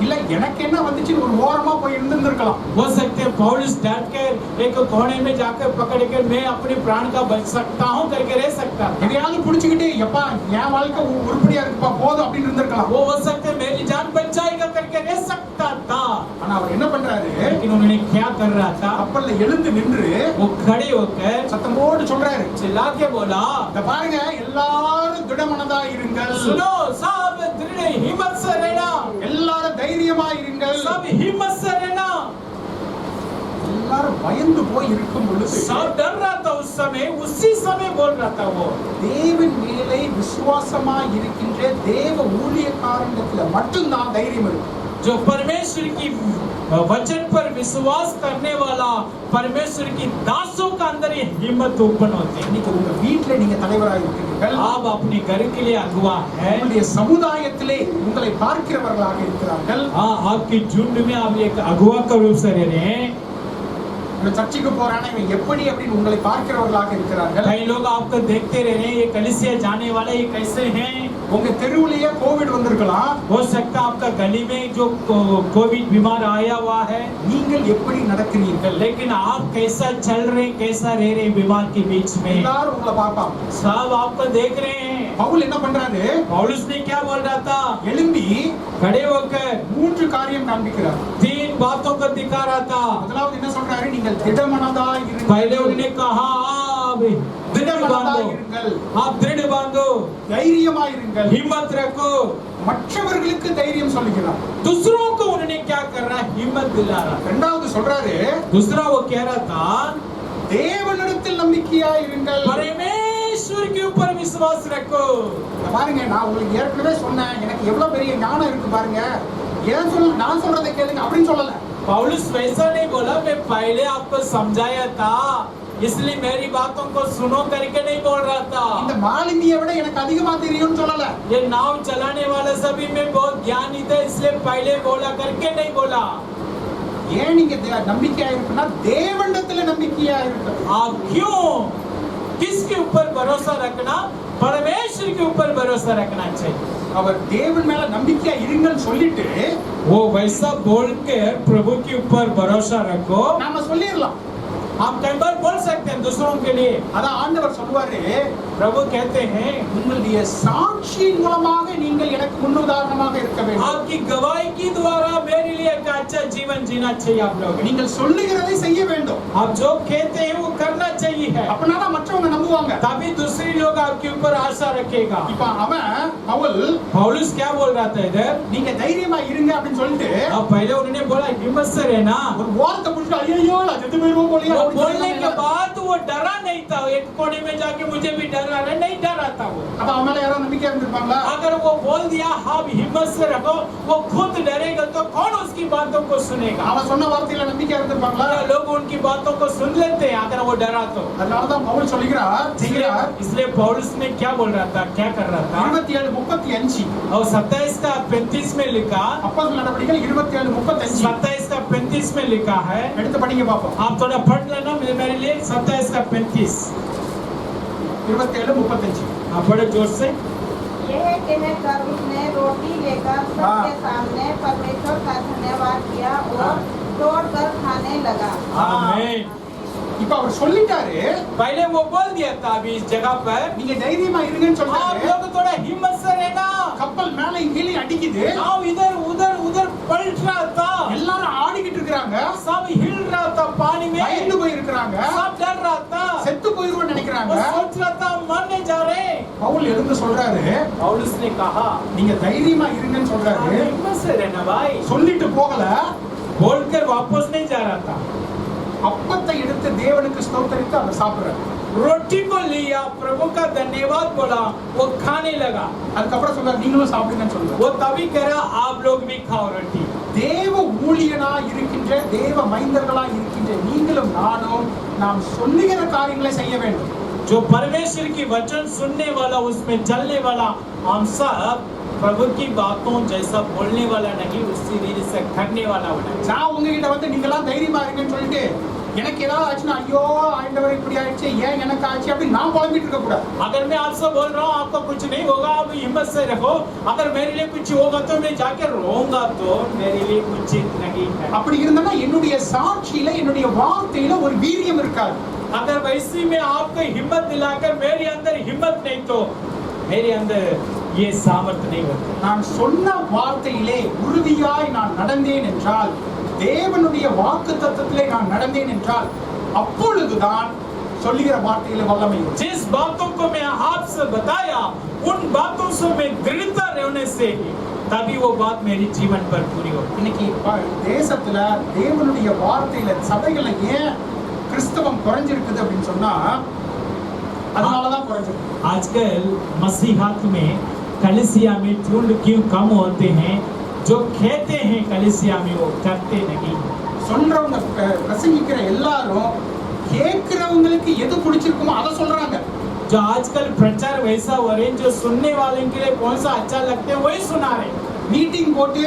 இல்ல எனக்கு என்ன வந்துச்சுன்னு ஒரு ஓரமா போய் இருந்திருக்கலாம். हो सकते हैं पौलुस डर कर एक कोने में जाकर पकड़ कर मैं अपने प्राण का बच सकता हूं करके रह सकता था। எதையாவது புடிச்சிக்கிட்டு எப்பா என் வாழ்க்கை உருப்படியா இருக்குப்பா போதும் அப்படின்னு இருந்திருக்கலாம். वो हो सकते हैं मेरी जान बच जाएगा करके रह सकता था। ஆனா அவர் என்ன பண்றாரு? लेकिन उन्होंने क्या कर रहा था? கப்பல்ல எழுந்து நின்று वो खड़े होकर சத்தம் போட்டு சொல்றாரு, चिल्ला के बोला, இந்த பாருங்க எல்லாரும் திடமனதா இருங்கள். सुनो सब दृढ़ हिम्मत से रहना। எல்லாரும் தைரியமா இருங்கள். सब हिम्मत से रहना। எல்லாரும் பயந்து போய் இருக்கும் பொழுது सब डर रहा था उस समय, उसी समय बोल रहा था वो। தேவன் மேலே விசுவாசமா இருக்கின்ற தேவ ஊழியக்காரனிடத்துல மட்டும்தான் தைரியம் இருக்கு. जो परमेश्वर की वचन पर विश्वास करने वाला परमेश्वर की दासों का अंदर ये हिम्मत उत्पन्न होती है। இன்னைக்கு உங்க வீட்ல நீங்க தலைவராக இருக்கிறீர்கள். आप अपने घर के लिए अगुवा है। உங்களுடைய சமுதாயத்திலே உங்களை பார்க்கிறவர்களாக இருக்கிறார்கள். हाँ, आपकी झुंड में आप एक अगुवा का रूप से रह रहे हैं। இந்த சர்ச்சுக்கு போறானே இவன் எப்படி அப்படின்னு உங்களை பார்க்கிறவர்களாக இருக்கிறார்கள். कई लोग आपको देखते रह रहे हैं, ये कलीसिया जाने वाले ये कैसे हैं। உங்க தெருவுலயே கோவிட் வந்திருக்கலாம். हो सकता है आपका गली में जो कोविड बीमार आया हुआ है। நீங்கள் எப்படி நடக்கிறீர்கள்? लेकिन आप कैसा चल रहे, कैसा रह रहे बीमार के बीच में। எல்லாரும் உங்களை பார்ப்பாங்க. सब आपको देख रहे हैं। பவுல் என்ன பண்றாரு? पौलुस ने क्या बोल रहा था? எழும்பி खड़े होकर 3 காரியம் காண்பிக்கிறார். 3 बातों को दिखा रहा था। முதலாவது என்ன சொல்றாரு? நீங்கள் திடமனதா இருங்கள். पहले उन्होंने कहा आप दृढ़ திடமனதா बांधो, இருங்கள். आप दृढ़ बांधो, தைரியமா இருங்கள். हिम्मत रखो। மற்றவர்களுக்கு தைரியம் சொல்லுகிறார். दूसरों को उन्होंने क्या कर रहा है? हिम्मत दिला रहा। இரண்டாவது சொல்றாரு, दूसरा वो कह रहा था தேவனிடத்தில் நம்பிக்கையா இருங்கள். परमेश्वर के ऊपर विश्वास रखो। பாருங்க, நான் உங்களுக்கு ஏற்கனவே சொன்னேன் எனக்கு எவ்வளவு பெரிய ஞானம் இருக்கு பாருங்க. ஏன் நான் சொல்றதை கேளுங்க அப்படின்னு சொல்லல. पौलुस वैसा नहीं बोला, मैं पहले आपको समझाया था इसलिए मेरी बातों को सुनो करके नहीं बोल रहा था। இந்த மாலினியை விட எனக்கு அதிகமா தெரியும்னு சொல்லல. ये नाव चलाने वाले सभी में बहुत ज्ञानी थे इसलिए पहले बोला करके नहीं बोला। ஏன் நீங்க நம்பிக்கையா இருக்குன்னா தேவனிடத்துல நம்பிக்கையா இருக்கு. आप क्यों किसके ऊपर भरोसा रखना? परमेश्वर के ऊपर भरोसा रखना चाहिए। அவர் தேவன் மேல நம்பிக்கையா இருங்கன்னு சொல்லிட்டு वो वैसा बोलकर प्रभु के ऊपर भरोसा रखो। நாம சொல்லிரலாம். हम कई बार बोल सकते हैं दूसरों के लिए। அதான் ஆண்டவர் சொல்வாரு, प्रभु कहते हैं உங்களுடைய சாட்சியின் மூலமாக நீங்கள் எனக்கு முன்னுதாரணமாக இருக்க வேண்டும். आपकी गवाही के द्वारा मेरे लिए एक अच्छा जीवन जीना चाहिए। आप लोग நீங்கள் சொல்லுகிறதை செய்ய வேண்டும். आप जो कहते हैं वो करना चाहिए है। அப்பனா தான் மற்றவங்க நம்புவாங்க. तभी दूसरे लोग आपके ऊपर आशा रखेगा। இப்ப அவன் பவுல் पौलुस क्या बोल रहा था इधर? நீங்க தைரியமா இருங்க அப்படின்னு சொல்லிட்டு अब पहले उन्होंने बोला हिम्मत से रहना। ஒரு வார்த்தை புடிச்சு ஐயோ நான் செத்து போயிருவோம் போலயே वो அப்படின்னு बोलने के சொன்னாங்க. बाद वो डरा नहीं था, एक कोने में जाके मुझे भी डर रहा है, नहीं डरा था वो। அப்ப அவன் மேல யாராவது நம்பிக்கை இருந்திருப்பாங்களா? अगर वो बोल दिया हाँ हिम्मत से रखो, वो खुद डरेगा तो कौन उसकी बातों को सुनेगा? அவன் சொன்ன வார்த்தையில நம்பிக்கை இருந்திருப்பாங்களா? क्या लोग उनकी बातों को सुन लेते हैं अगर वो डरा तो? அதனாலதான் பவுல் சொல்கிறார் செய்கிறார் इसलिए पौलुस ने क्या बोल रहा था, क्या कर रहा था? 27:35 और 27 का 35 में लिखा, அப்போஸ்தலர் நடவடிக்கைகள் 27:35 27 का 35 में लिखा है। எடுத்து படிங்க பாப்போம். आप थोड़ा पढ़ लेना मेरे लिए। 27 का 35 27:35 आप बड़े जोर से। यह कहकर उसने रोटी लेकर सबके सामने परमेश्वर का धन्यवाद किया और तोड़कर खाने लगा। आमीन। இப்ப அவர் சொல்லிட்டாரு पहले वो बोल दिया था अभी इस जगह पर, நீங்க தைரியமா இருங்கன்னு आप சொல்றாரு. लोग थोड़ा हिम्मत से रहना। கப்பல் மேல கீழே அடிக்குது. आओ इधर उधर उधर पलट रहा था, எல்லாரும் ஆடிக்கிட்டு இருக்காங்க. सब हिल रहा था पानी में, பயந்து போய் இருக்காங்க. सब डर रहा था, செத்து போயிருவோம்னு நினைக்கிறாங்க. वो सोच रहा था मरने जा रहे। பவுல் எழுந்து சொல்றாரு पौलुस ने कहा நீங்க தைரியமா இருங்கன்னு आप சொல்றாரு. हिम्मत से रहना भाई, சொல்லிட்டு போகல. बोलकर वापस नहीं जा रहा था। அப்பத்தை எடுத்து தேவனுக்கு ஸ்தோத்திரித்து அவர் சாப்பிடுறாரு. रोटी को लिया, प्रभु का धन्यवाद बोला, वो खाने लगा। அதுக்கப்புறம் சொல்றாரு நீங்களும் சாப்பிடுங்கன்னு சொல்றாரு. वो तभी कह रहा आप लोग भी खाओ रोटी। தேவ ஊழியனா இருக்கின்ற தேவ மைந்தர்களா இருக்கின்ற நீங்களும் நானும் நாம் சொல்லுகிற காரியங்களை செய்ய வேண்டும். जो परमेश्वर की वचन सुनने वाला, उसमें चलने वाला, हम सब प्रभु की बातों जैसा बोलने वाला नहीं, उसी रीति से करने वाला होना चाहिए। நான் உங்ககிட்ட வந்து நீங்களாம் தைரியமா இருங்கன்னு சொல்லிட்டு எனக்கு ஏதாவது ஆச்சுன்னா ஐயோ ஆண்டவர் இப்படி ஆயிடுச்சு ஏன் எனக்கு ஆச்சு அப்படி நான் புலம்பிட்டு இருக்க கூடாது. अगर मैं आपसे बोल रहा हूँ आपको कुछ नहीं होगा, आप हिम्मत से रखो, अगर मेरे लिए कुछ होगा तो मैं जाके रोऊंगा तो मेरे लिए कुछ नहीं है। அப்படி இருந்தா என்னுடைய சாட்சியில என்னுடைய வார்த்தையில ஒரு வீரியம் இருக்காது. अगर वैसी में आपको हिम्मत दिलाकर मेरे अंदर हिम्मत नहीं तो मेरे अंदर ये सामर्थ्य नहीं होता। நான் சொன்ன வார்த்தையிலே உறுதியாய் நான் நடந்தேன் என்றால், தேவனுடைய வாக்குத்தத்தத்திலே நான் நடந்தேன் என்றால், அப்பொழுதுதான் சொல்லுகிற வார்த்தையில வல்லமை இருக்கும். जिस बातों को मैं आपसे बताया उन बातों से मैं दृढ़ता रहने से ही तभी वो बात मेरी जीवन पर पूरी हो। இன்னைக்கு தேசத்துல தேவனுடைய வார்த்தையில சபைகளை ஏன் கிறிஸ்தவம் குறைஞ்சிருக்குது அப்படின்னு சொன்னா அதனாலதான் குறைஞ்சிருக்கு. आजकल मसीहात में कलीसिया में झुंड क्यों कम होते हैं? जो कहते हैं कलीसिया में वो करते नहीं। சொல்றவங்க பிரசங்கிக்கிற எல்லாரும் கேட்கிறவங்களுக்கு எது பிடிச்சிருக்குமோ அதை சொல்றாங்க. जो आजकल प्रचार वैसा हो रहे हैं, जो सुनने वाले के लिए कौन सा अच्छा लगते हैं वही सुना रहे। மீட்டிங் போட்டு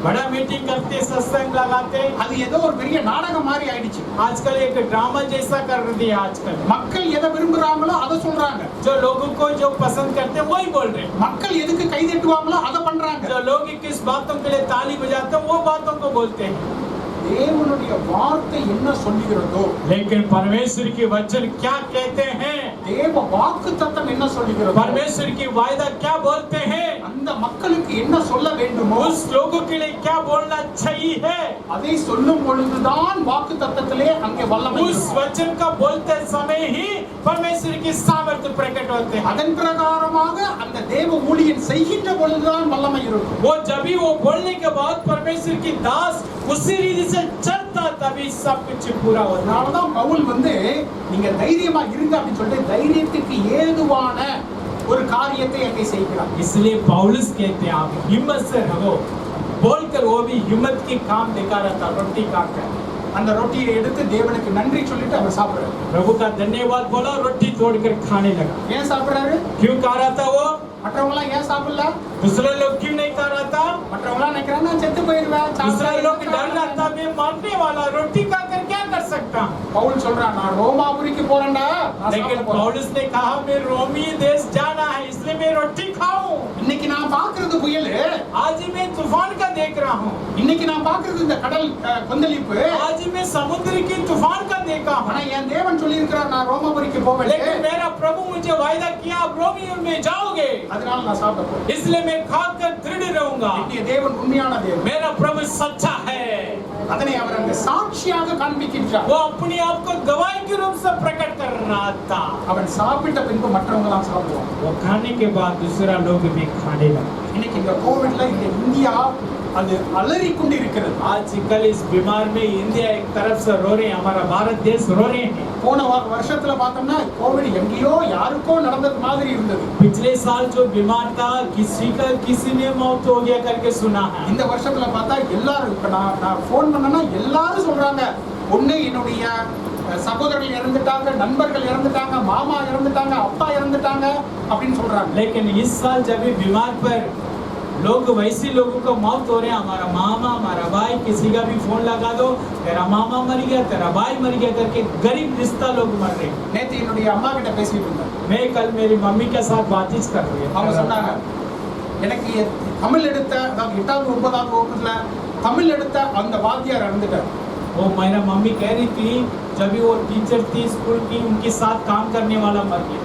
बड़ा मीटिंग करते, सत्संग लगाते, அது ஏதோ ஒரு பெரிய நாடகம் மாதிரி ஆயிடுச்சு. आजकल एक ड्रामा जैसा कर दिया। आजकल மக்கள் எதை விரும்புறாங்களோ அதை சொல்றாங்க. जो लोगों को जो पसंद करते हैं वही बोल रहे हैं। மக்கள் எதுக்கு கை தட்டுவாங்களோ அதை பண்றாங்க. जो लोग किस बातों के लिए ताली बजाते हैं वो बातों को बोलते हैं। தேவனுடைய வார்த்தை என்ன சொல்லுகிறதோ, लेकिन परमेश्वर की वचन क्या कहते हैं? தேவ வாக்குத்தத்தம் என்ன சொல்லுகிறதோ, परमेश्वर की वायदा क्या बोलते हैं? அந்த மக்களுக்கு என்ன சொல்ல வேண்டுமோ उस लोगों के लिए क्या बोलना चाहिए? அதை சொல்லும் பொழுதுதான் வாக்குத்தத்தத்திலே அங்கே வல்லமை उस இருக்கும். वचन का बोलते समय ही परमेश्वर की सामर्थ्य प्रकट होते हैं। அதன் பிரகாரமாக அந்த தேவ ஊழியன் செய்கின்ற பொழுதுதான் வல்லமை இருக்கும். वो जब भी वो बोलने के बाद परमेश्वर की दास उसी रीति से चलता तभी सब कुछ पूरा होता। அதனாலதான் பவுல் வந்து நீங்க தைரியமா இருங்க அப்படின்னு சொல்லிட்டு தைரியத்துக்கு ஏதுவான ஒரு காரியத்தை அங்கே செய்கிறார். इसलिए पौलुस कहते हैं आप हिम्मत से रहो, बोलकर वो भी हिम्मत की काम दिखा रहा था, रोटी खाकर। அந்த ரொட்டியை எடுத்து தேவனுக்கு நன்றி சொல்லிட்டு அவர் சாப்பிடுறாரு. प्रभु का धन्यवाद बोला, रोटी तोड़कर खाने लगा। ஏன் சாப்பிடுறாரு? क्यों खा रहा था वो? மற்றவங்க எல்லாம் ஏன் சாப்பிடல? दूसरे लोग क्यों नहीं खा रहा था? மற்றவங்க எல்லாம் நினைக்கிறாங்க நான் செத்து போயிருவேன். दूसरे लोग डर रहा था मैं मरने वाला, रोटी खाकर क्या कर सकता हूं? பவுல் சொல்றான் நான் ரோமாபுரிக்கு போறேன்டா. நான் लेकिन சாப்பிட போறேன். पौलुस ने कहा मैं रोमी देश जाना है इसलिए मैं रोटी खाऊं। இன்னைக்கு நான் பாக்குறது புயல். आज मैं तूफान का देख रहा हूं, இன்னைக்கு நான் பாக்குறது இந்த கடல் கொந்தளிப்பு. आज मैं समुद्र की तूफान का देखा हूं। ஆனா என் தேவன் சொல்லி இருக்கிறார் நான் ரோமாபுரிக்கு போவேன். लेकिन मेरा प्रभु मुझे वायदा किया आप रोमियो में जाओगे, அதனால நான் சாப்பிட போறேன். इसलिए मैं खाकर दृढ़ रहूंगा। என்னுடைய தேவன் உண்மையான தேவன். मेरा प्रभु सच्चा है। அதனை அவர் அந்த சாட்சியாக காண்பிக்கின்றார். वो अपने आप को गवाही के रूप से प्रकट कर रहा था. அவன் சாப்பிட்ட பின்பு மற்றவங்க எல்லாம் சாப்பிடுவாங்க. वो खाने के बाद दूसरा लोग भी खाने लगे. இன்னைக்கு இந்த கோவிட்ல இந்த இந்தியா அது அலறி கொண்டு இருக்கிறது. आजकल इस बीमार में इंडिया एक तरफ से रो रहे हैं, हमारा भारत देश रो रहे हैं. போன வருஷத்துல பார்த்தோம்னா கோவிட் எங்கேயோ யாருக்கோ நடந்தது மாதிரி இருந்தது. पिछले साल जो बीमार था किसी ने मौत हो गया करके सुना है. இந்த வருஷத்துல பார்த்தா எல்லாரும் இப்ப நான் போன் பண்ணனா எல்லாரும் சொல்றாங்க ஒண்ணு என்னுடைய சகோதரர்கள் இறந்துட்டாங்க, நண்பர்கள் இறந்துட்டாங்க, மாமா இறந்துட்டாங்க, அப்பா இறந்துட்டாங்க அப்படின்னு சொல்றாங்க. लेकिन इस साल जब भी बीमार पर लोग वैसे लोगों को मौत हो रहे हैं, हमारा मामा, हमारा भाई, किसी का भी फोन लगा दो, तेरा मामा मर गया, तेरा भाई मर गया करके गरीब रिश्ता लोग मर रहे हैं. நேத்து என்னுடைய அம்மா கிட்ட பேசிட்டு இருந்தேன். मैं कल मेरी मम्मी के साथ बातचीत कर रही அவங்க हूँ. சொன்னாங்க எனக்கு தமிழ் எடுத்த அதாவது 8வது 9வது வகுப்புல தமிழ் எடுத்த அந்த வாத்தியார் இறந்துட்டார். वो मेरा मम्मी कह रही थी जब भी वो टीचर थी स्कूल की, उनके साथ काम करने वाला मर गया.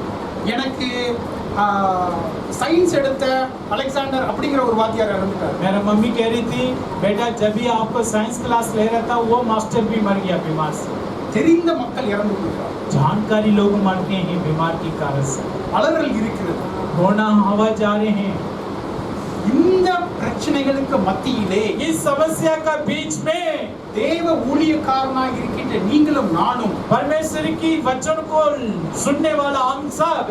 எனக்கு சயின்ஸ் எடுத்த அலெக்சாண்டர் அப்படிங்கிற ஒரு வாத்தியார் இறந்துட்டார். मेरा मम्मी कह रही थी बेटा जब भी आपको साइंस क्लास ले रहा था वो मास्टर भी मर गया बीमार से. தெரிந்த மக்கள் இறந்து போகிறார். जानकारी लोग मरते हैं बीमार के कारण से. அலறல் இருக்கிறது. रोना आवाज आ रहे हैं. இந்த பிரச்சனைகளுக்கு மத்தியிலே इस समस्या का बीच में தேவ ஊழியக்காரனாக இருக்கின்ற நீங்களும் நானும் परमेश्वर की वचन को सुनने वाला हम सब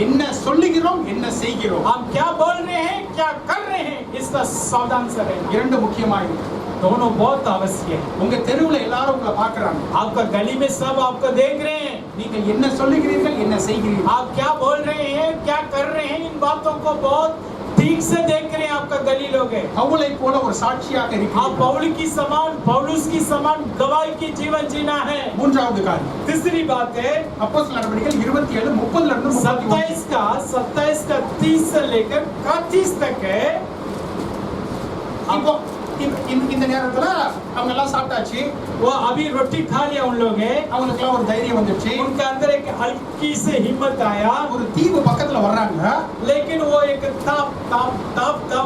என்ன சொல்லுகிறோம், என்ன செய்கிறோம், हम क्या बोल रहे हैं, क्या कर रहे हैं, इसका सावधान से रहना. இரண்டு முக்கியமா இருக்கு. दोनों बहुत आवश्यक है. உங்க தெருவுல எல்லாரும் உங்களை பார்க்கறாங்க. आपका गली में सब आपको देख रहे हैं. நீங்கள் என்ன சொல்லுகிறீர்கள், என்ன செய்கிறீர்கள், आप क्या बोल रहे हैं, क्या कर रहे हैं, इन बातों को बहुत ठीक से देख रहे हैं. आपका गली लोग है. பவுலை போல ஒரு சாட்சியாக आप இருக்கிறீர்கள். पौलुस की समान गवाही की जीवन जीना है. மூன்றாவது காரியம் तीसरी बात है அப்போஸ்தலர் நடவடிக்கைகள் 27:30 இருந்து 31. 27 का 30 से लेकर 31 तक है. இப்போ இந்த நேரத்துல அவங்க எல்லாம் சாப்பிட்டாச்சு. वो अभी रोटी खा लिया उन लोग है. அவங்களுக்கு எல்லாம் ஒரு தைரியம் வந்துருச்சு. उनके अंदर एक हल्की से हिम्मत आया. ஒரு தீவு பக்கத்துல வர்றாங்க. लेकिन वो एक ताप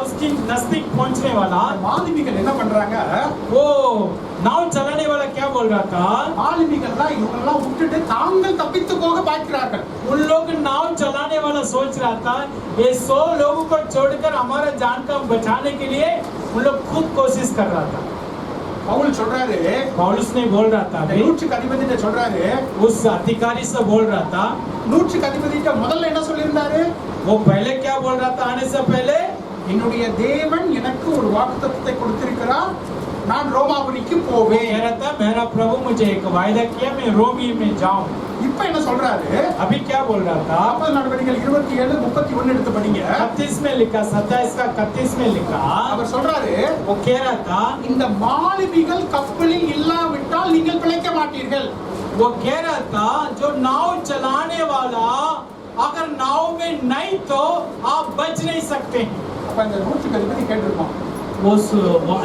उसकी नजदीक पहुंचने वाला. மாலுமிகள் என்ன பண்றாங்க, वो नाव चलाने वाला क्या बोल रहा था, மாலுமிகள் தான் இவங்கெல்லாம் விட்டுட்டு தாங்கள் தப்பித்து போக பார்க்கிறார்கள். उन लोग नाव चलाने वाला सोच रहा था ये 100 लोगों को छोड़कर हमारा जान का बचाने के लिए उन लोग खुद कोशिश कर रहा था. பவுல் சொல்றாரு, पौलुस ने बोल रहा था இந்த अभी, நூற்றுக்கு அதிபதிட்ட சொல்றாரு, उस अधिकारी से बोल रहा था. நூற்றுக்கு அதிபதிட்ட முதல்ல என்ன சொல்லியிருந்தாரு, वो पहले क्या बोल रहा था आने से पहले, என்னுடைய தேவன் எனக்கு ஒரு வாக்குத்தத்தத்தை கொடுத்திருக்கிறார், நான் ரோமாபுரிக்கு वो போவேன். कह रहा था मेरा प्रभु मुझे एक वायदा किया मैं रोमी में जाऊं. இப்ப என்ன சொல்றாரு, अभी क्या बोल रहा था, அப்போஸ்தலர் நடவடிக்கைகள் 27:31 எடுத்து படிங்க. 31 में लिखा, 27 का 31 में लिखा. அவர் சொல்றாரு, वो कह रहा था, இந்த மாலுமிகள் கப்பலில் இல்லாவிட்டால் நீங்கள் பிழைக்க மாட்டீர்கள். वो कह रहा था जो नाव चलाने वाला अगर नाव में नहीं तो आप बच नहीं सकते हैं. அப்ப இந்த நூற்றுக்கு அதிபதி கேட்டிருப்பான், वो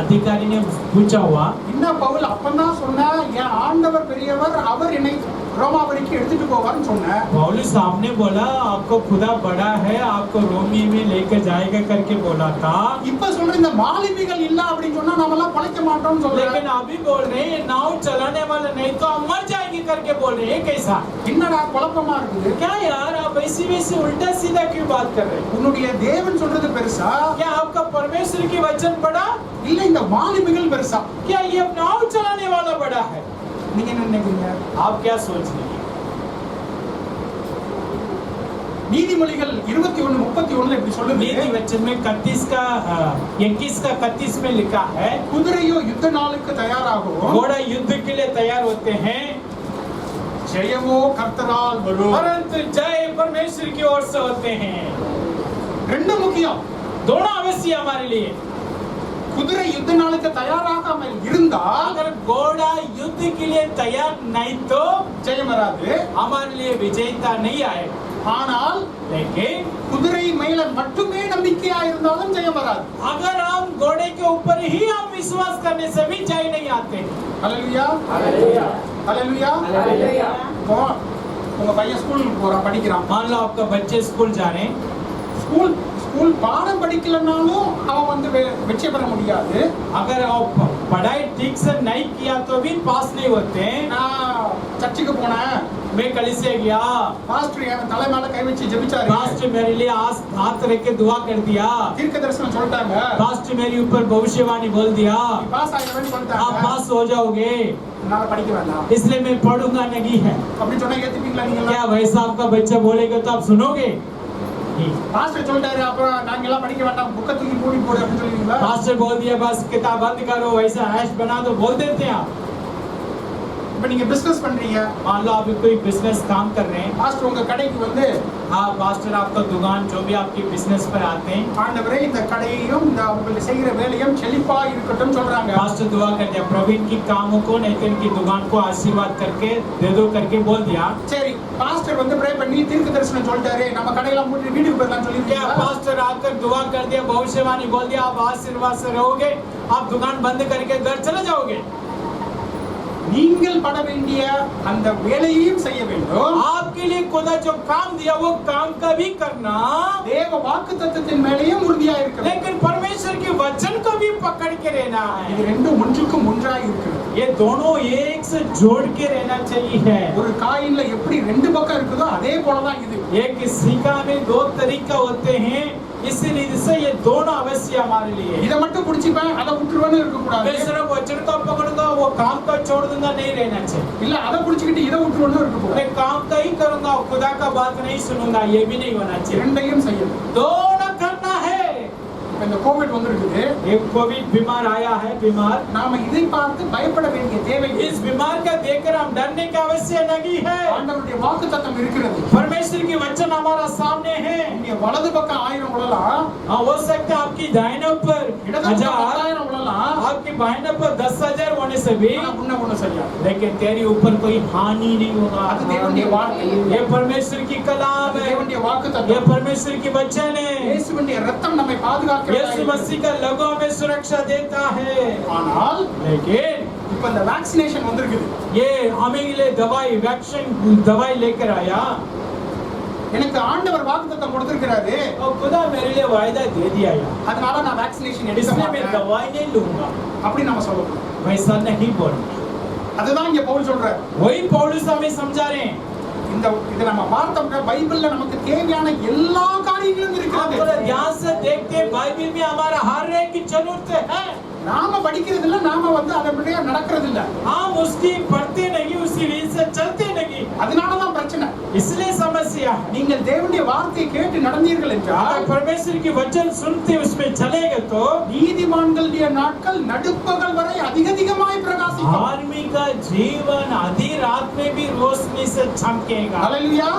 अधिकारी ने पूछा हुआ, என்ன பவுல் அப்பதான் சொன்ன என் ஆண்டவர் பெரியவர், அவர் என்னை ரோமாபுரிக்கு எடுத்துட்டு போவார்னு சொன்ன. पौलुस आपने बोला आपको खुदा बड़ा है आपको रोमी में लेकर जाएगा करके बोला था. இப்ப சொல்ற இந்த மாலுமிகள் இல்ல அப்படின்னு சொன்னா நாம எல்லாம் பிழைக்க மாட்டோம்னு சொல்றேன். लेकिन अभी बोल रहे हैं नाव चलाने वाला नहीं तो हम मर जाएंगे करके बोल रहे हैं. कैसा, என்னடா குழப்பமா இருக்குது, क्या यार आप वैसे उल्टा सीधा क्यों बात कर रहे हैं? உன்னுடைய தேவன் சொல்றது பெருசா क्या आपका परमेश्वर की वचन बड़ा, இல்ல இந்த மாலுமிகள் பெருசா? क्या ये नाव चलाने वाला बड़ा है? நீங்க என்ன निனைக்கிறீங்க? आप क्या सोच रहे हैं? நீதிமொழிகள் 21:31 இப்படி சொல்லுது, नीति वचन में 21 का 31 में लिखा है, குதிரையோ யுத்த நாளுக்கு தயாராகும், घोड़ा युद्ध के लिए तैयार होते हैं ஜெயமோ கர்த்தரால் வரும். परंतु जय परमेश्वर की ओर से होते हैं. ரெண்டு முக்கியம். दोनों अवश्य हमारे लिए. குதிரை யுத்த நாளுக்கு தயாராகாமல் இருந்தா अगर घोड़ा युद्ध के लिए तैयार नहीं तो ஜெயம் வராது. हमारे लिए विजेता नहीं आएगा. ஆனால் लेकिन குதிரை மேல மட்டுமே நம்பிக்கையா இருந்தாலும் ஜெயம் வராது. अगर हम घोड़े के ऊपर ही हम विश्वास करने से भी जय नहीं आते. ஹல்லேலூயா, हालेलुया, ஹல்லேலூயா. हालेलुया. இப்போ உங்க பையன் ஸ்கூல் போறான், படிக்கிறான். मान लो आपका बच्चे स्कूल जा रहे हैं, ஸ்கூல் பாடம் படிக்கலனாலும் அவன் வந்து வெற்றி பெற முடியாது. अगर आप पढ़ाई ठीक से नहीं किया तो भी पास नहीं होते. நான் சர்ச்சுக்கு போனேன், मैं कलीसिया गया, பாஸ்டர் என் தலை மேல கை வச்சு ஜெபிச்சாரு, पास्टर मेरे लिए हाथ रख के दुआ कर दिया, தீர்க்க தரிசனம் சொல்லிட்டாங்க, पास्टर मेरे ऊपर भविष्यवाणी बोल दिया, நீ பாஸ் ஆயிடுவேன்னு आप சொல்லிட்டாங்க, पास हो जाओगे, என்னால படிக்க வேண்டாம் इसलिए मैं पढ़ूंगा नहीं है. அப்படி சொன்னா ஏத்துப்பீங்களா நீங்க? क्या वैसा आपका बच्चा बोलेगा तो आप सुनोगे? பாஸ்டர் சொல்லிட்டாரு, அப்புறம் நாங்க எல்லாம் படிக்க வேண்டாம், புக்கை தூக்கி மூடி போடு அப்படின்னு சொல்லுவீங்களா? पास्टर बोल दिया बस किताब बंद करो, वैसा हैश बना दो, बोल देते हैं आप. இப்ப நீங்க பிசினஸ் பண்றீங்க, मान लो आप कोई बिजनेस काम कर रहे हैं, பாஸ்டர் உங்க கடைக்கு வந்து, हाँ पास्टर आपका दुकान जो भी आपकी बिजनेस पर आते हैं, ஆண்டவரே இந்த கடையையும் இந்த அவங்க செய்யற வேலையும் செழிப்பா இருக்கட்டும் சொல்றாங்க. पास्टर दुआ कर दिया, प्रवीण की कामों को नहीं तो इनकी दुकान को आशीर्वाद करके दे दो करके बोल दिया. சரி, பாஸ்டர் வந்து ப்ரே பண்ணி தீர்க்க தரிசனம் சொல்லிட்டாரு, நம்ம கடையெல்லாம் மூடி வீட்டுக்கு போயிடலாம் क्या சொல்லிருக்கீங்களா? पास्टर आकर दुआ कर दिया, भविष्यवाणी बोल दिया, आप आशीर्वाद से रहोगे, आप दुकान बंद करके घर चले जाओगे? நீங்கள் பட வேண்டிய அந்த வேலையையும் செய்ய வேண்டும். आपके लिए खुदा जो काम दिया वो काम का भी करना, தேவ வாக்குத்தத்தத்தின் மேலேயும் உறுதியா இருக்கிறது. लेकिन परमेश्वर के वचन को भी पकड़ के रहना இது है. ரெண்டும் ஒன்றுக்கும் ஒன்றாய் இருக்கிறது. ये दोनों एक से जोड़ के रहना चाहिए. ஒரு காயின்ல எப்படி ரெண்டு பக்கம் இருக்குதோ அதே போலதான் இது. एक सिक्का में दो तरीका होते हैं, इसीलिए से ये दोनों अवश्य हमारे लिए. இத மட்டும் புடிச்சுப்பேன் அதை விட்டுருவேன்னு இருக்க கூடாது. मैं सिर्फ वचन को पकड़ूंगा वो काम को छोड़ दूंगा नहीं रहना चाहिए. இல்ல அதை புடிச்சுக்கிட்டு இதை விட்டுருவேன்னு இருக்க கூடாது. मैं काम का ही करूंगा, खुदा का बात नहीं सुनूंगा, ये भी नहीं होना चाहिए. இரண்டையும் செய்யணும். दोनों करना है. இப்ப இந்த கோவிட் வந்திருக்குது, एक कोविड बीमार आया है, बीमार, நாம இதை பார்த்து பயப்பட வேண்டிய தேவை இல்லை. इस बीमार का देखकर हम डरने की आवश्यकता नहीं है. ஆண்டவருடைய வாக்குத்தத்தம் இருக்கிறது. परमेश्वर की वचन हमारा सामने है. நீங்க வலது பக்கம் 1000 உழலாம், हाँ, हो सकता है आपकी दाहिने ऊपर இடது பக்கம் 1000, 10,000 உழலாம், आपकी बाहिने पर 10,000 होने से भी, ஆனா முன்ன ஒண்ணு சரியா. लेकिन तेरे ऊपर कोई हानि नहीं होगा. அது தேவனுடைய வார்த்தை, ये परमेश्वर की कलाम அது है, தேவனுடைய ये வாக்குத்தத்தம். परमेश्वर की वचन है. இயேசுவின் ரத்தம் நம்மை பாதுகாக்கிறது. यीशु मसीह का लहू हमें सुरक्षा देता है. ஆனால் लेकिन இப்ப இந்த வேக்சினேஷன் வந்திருக்குது, ये हमें लिए दवाई वैक्सीन दवाई लेकर आया எனக்கு ஆண்டவர் வாக்குத்தத்தம் கொடுத்திருக்கிறாரு, और खुदा मेरे लिए वायदा दे दिया यार, அதனால நான் வேக்சினேஷன் எடுக்க इसलिए मैं மாட்டேன் दवाई नहीं लूंगा, அப்படி நம்ம சொல்லணும். वैसा नहीं बोलना. அதுதான் இங்க பவுல் சொல்றாரு. वही पौलुस हमें समझा रहे हैं. இத நம்ம பார்த்தோம்னா பைபிள்ல நமக்கு தேவையான எல்லா காரியங்களும் आप இருக்கிறது. थोड़ा ध्यान से देखते हैं, बाइबल में हमारा हर एक की जरूरत है. நாம படிக்கிறது இல்ல, நாம வந்து அதன்படியா நடக்கிறது இல்ல, हम उसकी पढ़ते नहीं, उसी रीत से चलते नहीं, அதனாலதான் பிரச்சனை. इसलिए समस्या है. நீங்கள் தேவனுடைய வார்த்தையை கேட்டு நடந்தீர்கள் என்றால் अगर परमेश्वर की वचन सुनते उसमें चलेगा तो நீதிமான்களுடைய நாட்கள் நடுப்பகல் வரை அதிகமாய் பிரகாசிக்கும். आदमी का जीवन आधी रात में भी रोशनी से चमकेगा. ஹல்லேலூயா.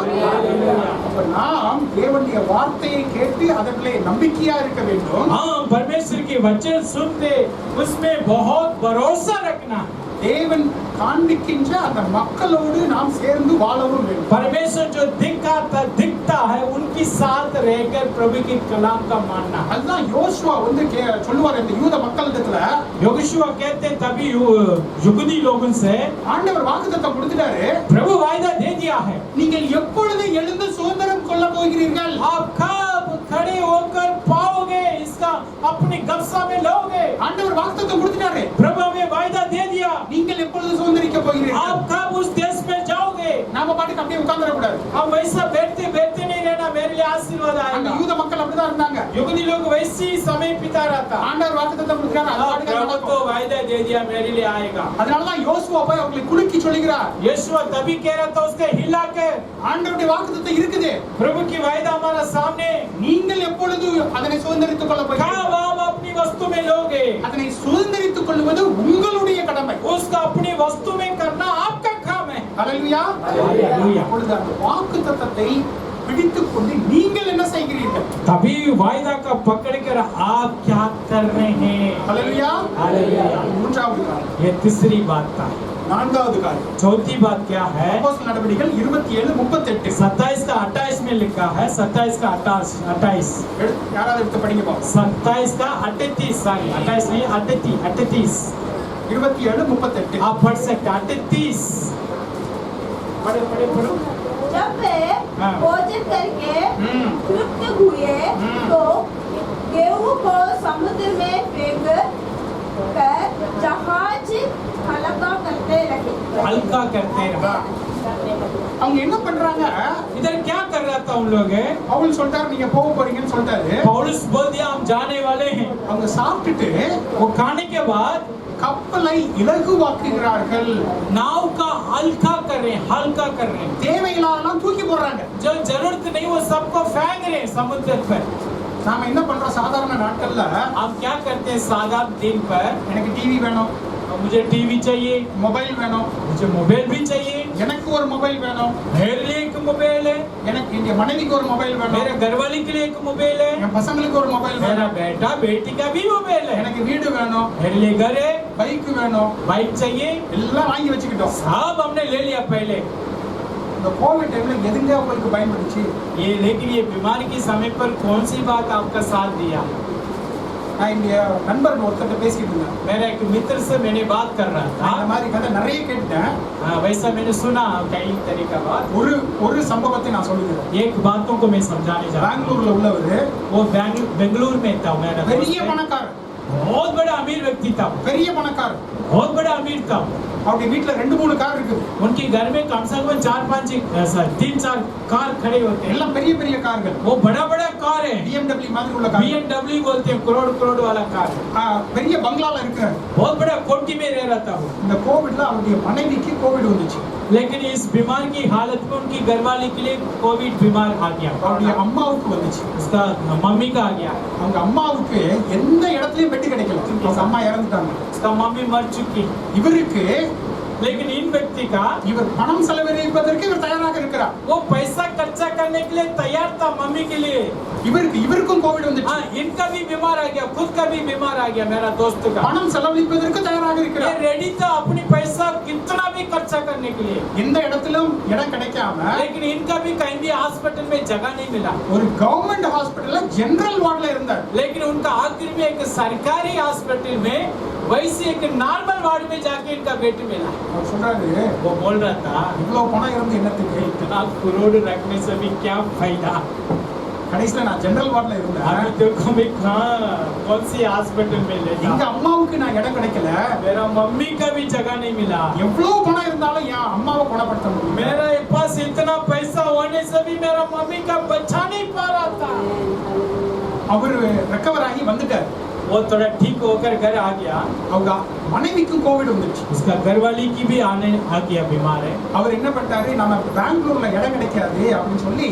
அப்ப நாம் தேவனுடைய வார்த்தையை கேட்டு அதற்குள்ளே நம்பிக்கையா இருக்க வேண்டும். हाँ, परमेश्वर की वचन सुनते उसमें बहुत भरोसा रखना. தேவன் காண்பிக்கின்ற அந்த மக்களோடு நாம் சேர்ந்து வாழவும் வேண்டும். परमेश्वर जो दिखता है उनके साथ रहकर प्रभु की कलाम का मानना. அதுதான் யோசுவா வந்து சொல்லுவார் இந்த யூத மக்களிடத்துல, योगुशुआ कहते हैं तभी युगुदी लोगों से ஆண்டவர் வாக்குத்தத்தம் கொடுத்துட்டாரு, प्रभु वायदा दे दिया है. நீங்கள் எப்பொழுது எழுந்து சுதந்திரம் கொள்ள போகிறீர்கள், आप कब खड़े होकर पाओगे इसका अपनी गप्सा में लोगे. ஆண்டவர் வாக்குத்தத்தம் கொடுத்துட்டாரு, प्रभु हमें वायदा दे दिया. நீங்கள் எப்பொழுது சுதந்திரிக்க போகிறீர்கள். आप कब उस देश में जाओगे. நாம பாட்டுக்கு அப்படியே உட்கார்ந்துட கூடாது. हम वैसा बैठते नहीं रहना, मेरे लिए आशीर्वाद அங்க आएगा. யூத மக்கள் அப்படிதான் இருந்தாங்க. युगनी लोग वैसे ही समय बिता रहा था. ஆண்டவர் வாக்குத்தத்தம் கொடுக்கிறார், அது பாட்டுக்கு प्रभु நடக்கும். तो वायदा दे दिया, मेरे लिए आएगा. அதனாலதான் யோசுவா போய் அவங்களை குலுக்கி சொல்லுகிறார், यीशु तभी कह रहा था उसके हिला के, ஆண்டவருடைய வாக்குத்தத்தம் இருக்குது, प्रभु की वायदा हमारा सामने, நீங்கள் எப்பொழுது அதனை சுதந்திரித்துக் கொள்ள போகிறீர்கள். कब आप अपनी वस्तु में लोगे. அதனை சுதந்திரித்துக் கொள்வது உங்களுடைய கடமை. उसका अपनी वस्तु में करना आपका काम है. ஹல்லேலூயா. हालेलुया. அப்பொழுது அந்த வாக்குத்தத்தத்தை பிடித்துக் கொண்டு நீங்கள் என்ன செய்கிறீர்கள். तभी वायदा का पकड़ कर आप क्या कर रहे हैं. ஹல்லேலூயா. हालेलुया. மூன்றாவது காரியம். ये तीसरी बात था. நான்காவது காரியம், चौथी बात क्या है. அப்போஸ்தலர் நடவடிக்கைகள் 27:38. 27 का 28 में लिखा है. 27 का 28 யாராவது எடுத்து படிங்க பாப்போம். 27 का 38 सॉरी 28 नहीं 38 27:38. आप पढ़ सकते 38 पढ़ो. जब वे हाँ। भोजन करके हम्म। तृप्त हुए हम्म। तो गेहूं को समुद्र में हल्का करते रहा। அவங்க என்ன பண்றாங்க? इधर क्या कर रहा था उन लोग? பவுல் சொல்றாரு நீங்க போக போறீங்கன்னு சொல்றாரு. पौलुस बोल दिया हम जाने वाले हैं। அவங்க சாப்பிட்டுட்டு वो खाने के बाद கப்பலை இலகுவாக்குகிறார்கள். नाव का हल्का कर रहे हैं, हल्का कर रहे हैं। தேவையில்லாதெல்லாம் தூக்கி போடுறாங்க. जो जरूरत नहीं वो सबको फेंक रहे हैं समुद्र पर। நாம என்ன பண்றோம் சாதாரண நாட்கள்ல? हम क्या करते हैं साधारण दिन पर? எனக்கு டிவி வேணும், मुझे टीवी चाहिए, மொபைல் வேணும், मुझे मोबाइल भी चाहिए, எனக்கு ஒரு மொபைல் வேணும், मेरे लिए एक मोबाइल है, எனக்கு என் மனைவிக்கு ஒரு மொபைல் வேணும், मेरे घरवाली के लिए एक मोबाइल है, என் பசங்களுக்கு ஒரு மொபைல் मेरा வேணும், बेटा बेटी का भी मोबाइल है, எனக்கு வீடு வேணும், मेरे लिए घर है, பைக் வேணும், बाइक चाहिए, எல்லாம் வாங்கி வச்சுக்கிட்டோம். सब हमने ले लिया पहले। இந்த கோவிட் டைம்ல எதுங்க உங்களுக்கு பயன்படுச்சு? ये लेकिन ये बीमारी के समय पर कौन सी बात आपका साथ दिया? நான் இங்க நண்பர்கள் ஒருத்தர் பேசிட்டு இருந்தேன். मेरा एक मित्र से मैंने बात कर रहा நான் था। இந்த மாதிரி கதை நிறைய கேட்டேன். वैसा मैंने सुना कई तरह का बात। ஒரு சம்பவத்தை நான் சொல்லுகிறேன். एक बातों को मैं समझाने जा रहा हूँ। பெங்களூர்ல உள்ளவரு वो बेंगलुरु में था मेरा दोस्त பெரிய है। பணக்காரர், बहुत बड़ा अमीर व्यक्ति था, பெரிய பணக்காரர். बहुत बड़ा अमीर था। அவருடைய வீட்டுல 2-3 கார் இருக்குது. उनके घर में कम से कम 3-4 कार खड़े होते हैं। எல்லாம் பெரிய பெரிய கார்கள். वो बड़ा बड़ा कार है, BMW மாதிரி உள்ள கார். BMW बोलते हैं, करोड़ वाला कार है। பெரிய பங்களால இருக்கிறார். बहुत बड़ा कोठी में रह रहा था वो। இந்த கோவிட்ல அவருடைய மனைவிக்கு கோவிட் வந்துச்சு. लेकिन इस बीमार की हालत में उनकी घरवाली के लिए कोविड बीमार आ गया, அவருடைய அம்மாவுக்கு வந்துச்சு. उसका मम्मी का आ गया। அவங்க அம்மாவுக்கு எந்த இடத்துலயும் பெட் கிடைக்கல. அவங்க அம்மா இறந்துட்டாங்க. उसका मम्मी मर चुकी। இவருக்கு लेकिन इन व्यक्ति का இவர் பணம் செலவழிப்பதற்கு இவர் தயாராக இருக்கிறார். वो पैसा खर्चा करने के लिए तैयार था मम्मी के लिए। இவருக்கும் கோவிட் வந்துச்சு. हाँ, इनका भी बीमार आ गया, खुद का भी बीमार आ गया, मेरा दोस्त का। பணம் செலவழிப்பதற்கு தயாராக ये இருக்கிறார். रेडी था अपनी पैसा कितना भी खर्चा करने के लिए। எந்த இடத்திலும் இடம் கிடைக்காம लेकिन इनका भी कहीं भी हॉस्पिटल में जगह नहीं मिला। ஒரு கவர்மெண்ட் ஹாஸ்பிடல்ல ஜெனரல் வார்டுல இருந்தார். लेकिन उनका आखिर में एक सरकारी हॉस्पिटल में वैसे एक नॉर्मल वार्ड में जाके इनका बेड मिला। அவர் சொல்றாரு वो बोल रहा था இவ்வளவு பணம் இருந்து என்னத்துக்கு? इतना करोड़ रखने से भी क्या फायदा। கடைசில நான் ஜெனரல் வார்டுல अभी இருந்தேன். देखो मैं कहाँ कौन सी हॉस्पिटल में ले எங்க जाऊं? அம்மாவுக்கு நான் இடம் கிடைக்கல. मेरा मम्मी का भी जगह नहीं मिला। எவ்வளவு பணம் இருந்தாலும் என் அம்மாவை குணப்படுத்த முடியும். मेरे पास इतना पैसा होने से भी मेरा मम्मी का बचा नहीं पा रहा था। அவரு ரெக்கவர் ஆகி வந்துட்டார். वो थोड़ा ठीक होकर घर आ गया। அவங்க மனைவிக்கும் கோவிட் வந்துச்சு. उसका घरवाली की भी आ गया बीमार है। அவர் என்ன பண்ணிட்டாரு, நம்ம பெங்களூர்ல இடம் கிடைக்காது அப்படின்னு சொல்லி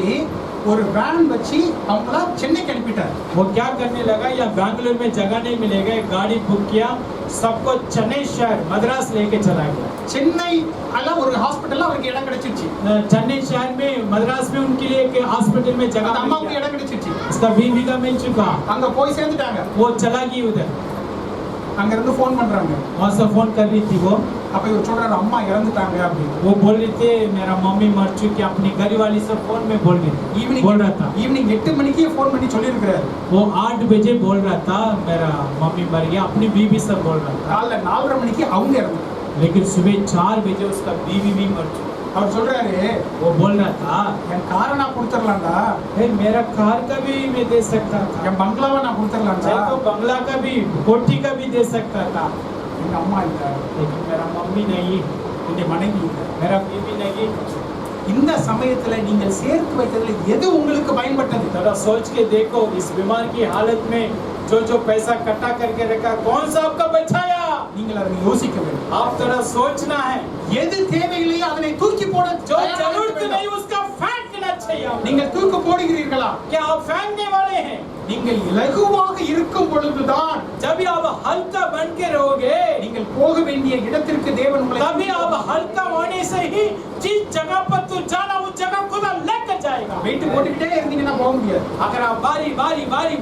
ஒரு வேன் வச்சு அவங்கள சென்னைக்கு அனுப்பிட்டார். वो क्या करने लगा, या बैंगलोर में जगह नहीं मिलेगा, एक गाड़ी बुक किया, सबको चेन्नई शहर मद्रास लेके चला गया। சென்னை அல்ல ஒரு ஹாஸ்பிடல்ல அவருக்கு இடம் கிடைச்சிருச்சு. चेन्नई शहर में मद्रास में उनके लिए एक हॉस्पिटल में அந்த जगह मिल அம்மாவுக்கு गया। இடம் கிடைச்சிருச்சு. उसका बीवी का मिल चुका, அங்க போய் சேர்ந்துட்டாங்க. वो चला गई उधर। அங்க இருந்து ஃபோன் பண்றாங்க. वहाँ से फोन कर रही थी वो அப்ப இவர் சொல்றாரு அம்மா இறந்துட்டாங்க அப்படின்னு. वो बोल रहे थे मेरा मम्मी मर चुकी, अपनी घर वाली से फोन में बोल रही थी, बोल रहा था। ஈவினிங் 8 மணிக்கு ஃபோன் பண்ணி சொல்லியிருக்கிறாரு. वो 8 बजे बोल रहा था मेरा मम्मी मर गया, अपनी बीवी से बोल रहा था। காலைல 4:30 மணிக்கு அவங்க இறந்துட்டாங்க. लेकिन सुबह 4 बजे उसका बीवी भी मर चुकी। அவர் சொல்றாரு वो बोल रहा था என் காரை நான் கொடுத்துடலாம்டா, मेरा कार का भी मैं दे सकता था, என் பங்களாவை நான் கொடுத்துடலாம்டா. चाहे तो बंगला का भी, कोठी का भी दे सकता था, எங்க அம்மா இல்ல, लेकिन मेरा मम्मी नहीं, என்னுடைய மனைவி இல்ல. मेरा बीवी नहीं। இந்த சமயத்துல நீங்கள் சேர்த்து வைக்கிறதுல எது உங்களுக்கு பயன்பட்டது? थोड़ा सोच के देखो, इस बीमार की हालत में जो पैसा इकट्ठा करके रखा, कौन सा आपका बचाया? நீங்கள் அதை யோசிக்க வேண்டும். आप थोड़ा सोचना है। எது தேவையில்லையோ அதனை தூக்கி போட जो தயாராக जरूरत இருக்க नहीं வேண்டும். उसका फेंकना चाहिए। நீங்கள் தூக்கு போடுகிறீர்களா? क्या आप फेंकने वाले हैं? நீங்கள் இலகுவாக இருக்கும் பொழுதுதான் जब आप हल्का बन के रहोगे, நீங்கள் போக வேண்டிய இடத்திற்கு தேவன் உங்களை तभी आप हल्का होने से ही जिस जगह पर तू जाना उस जगह खुदा लेकर जाएगा। வெயிட் போட்டுக்கிட்டே இருந்தீங்கன்னா போக முடியாது. अगर आप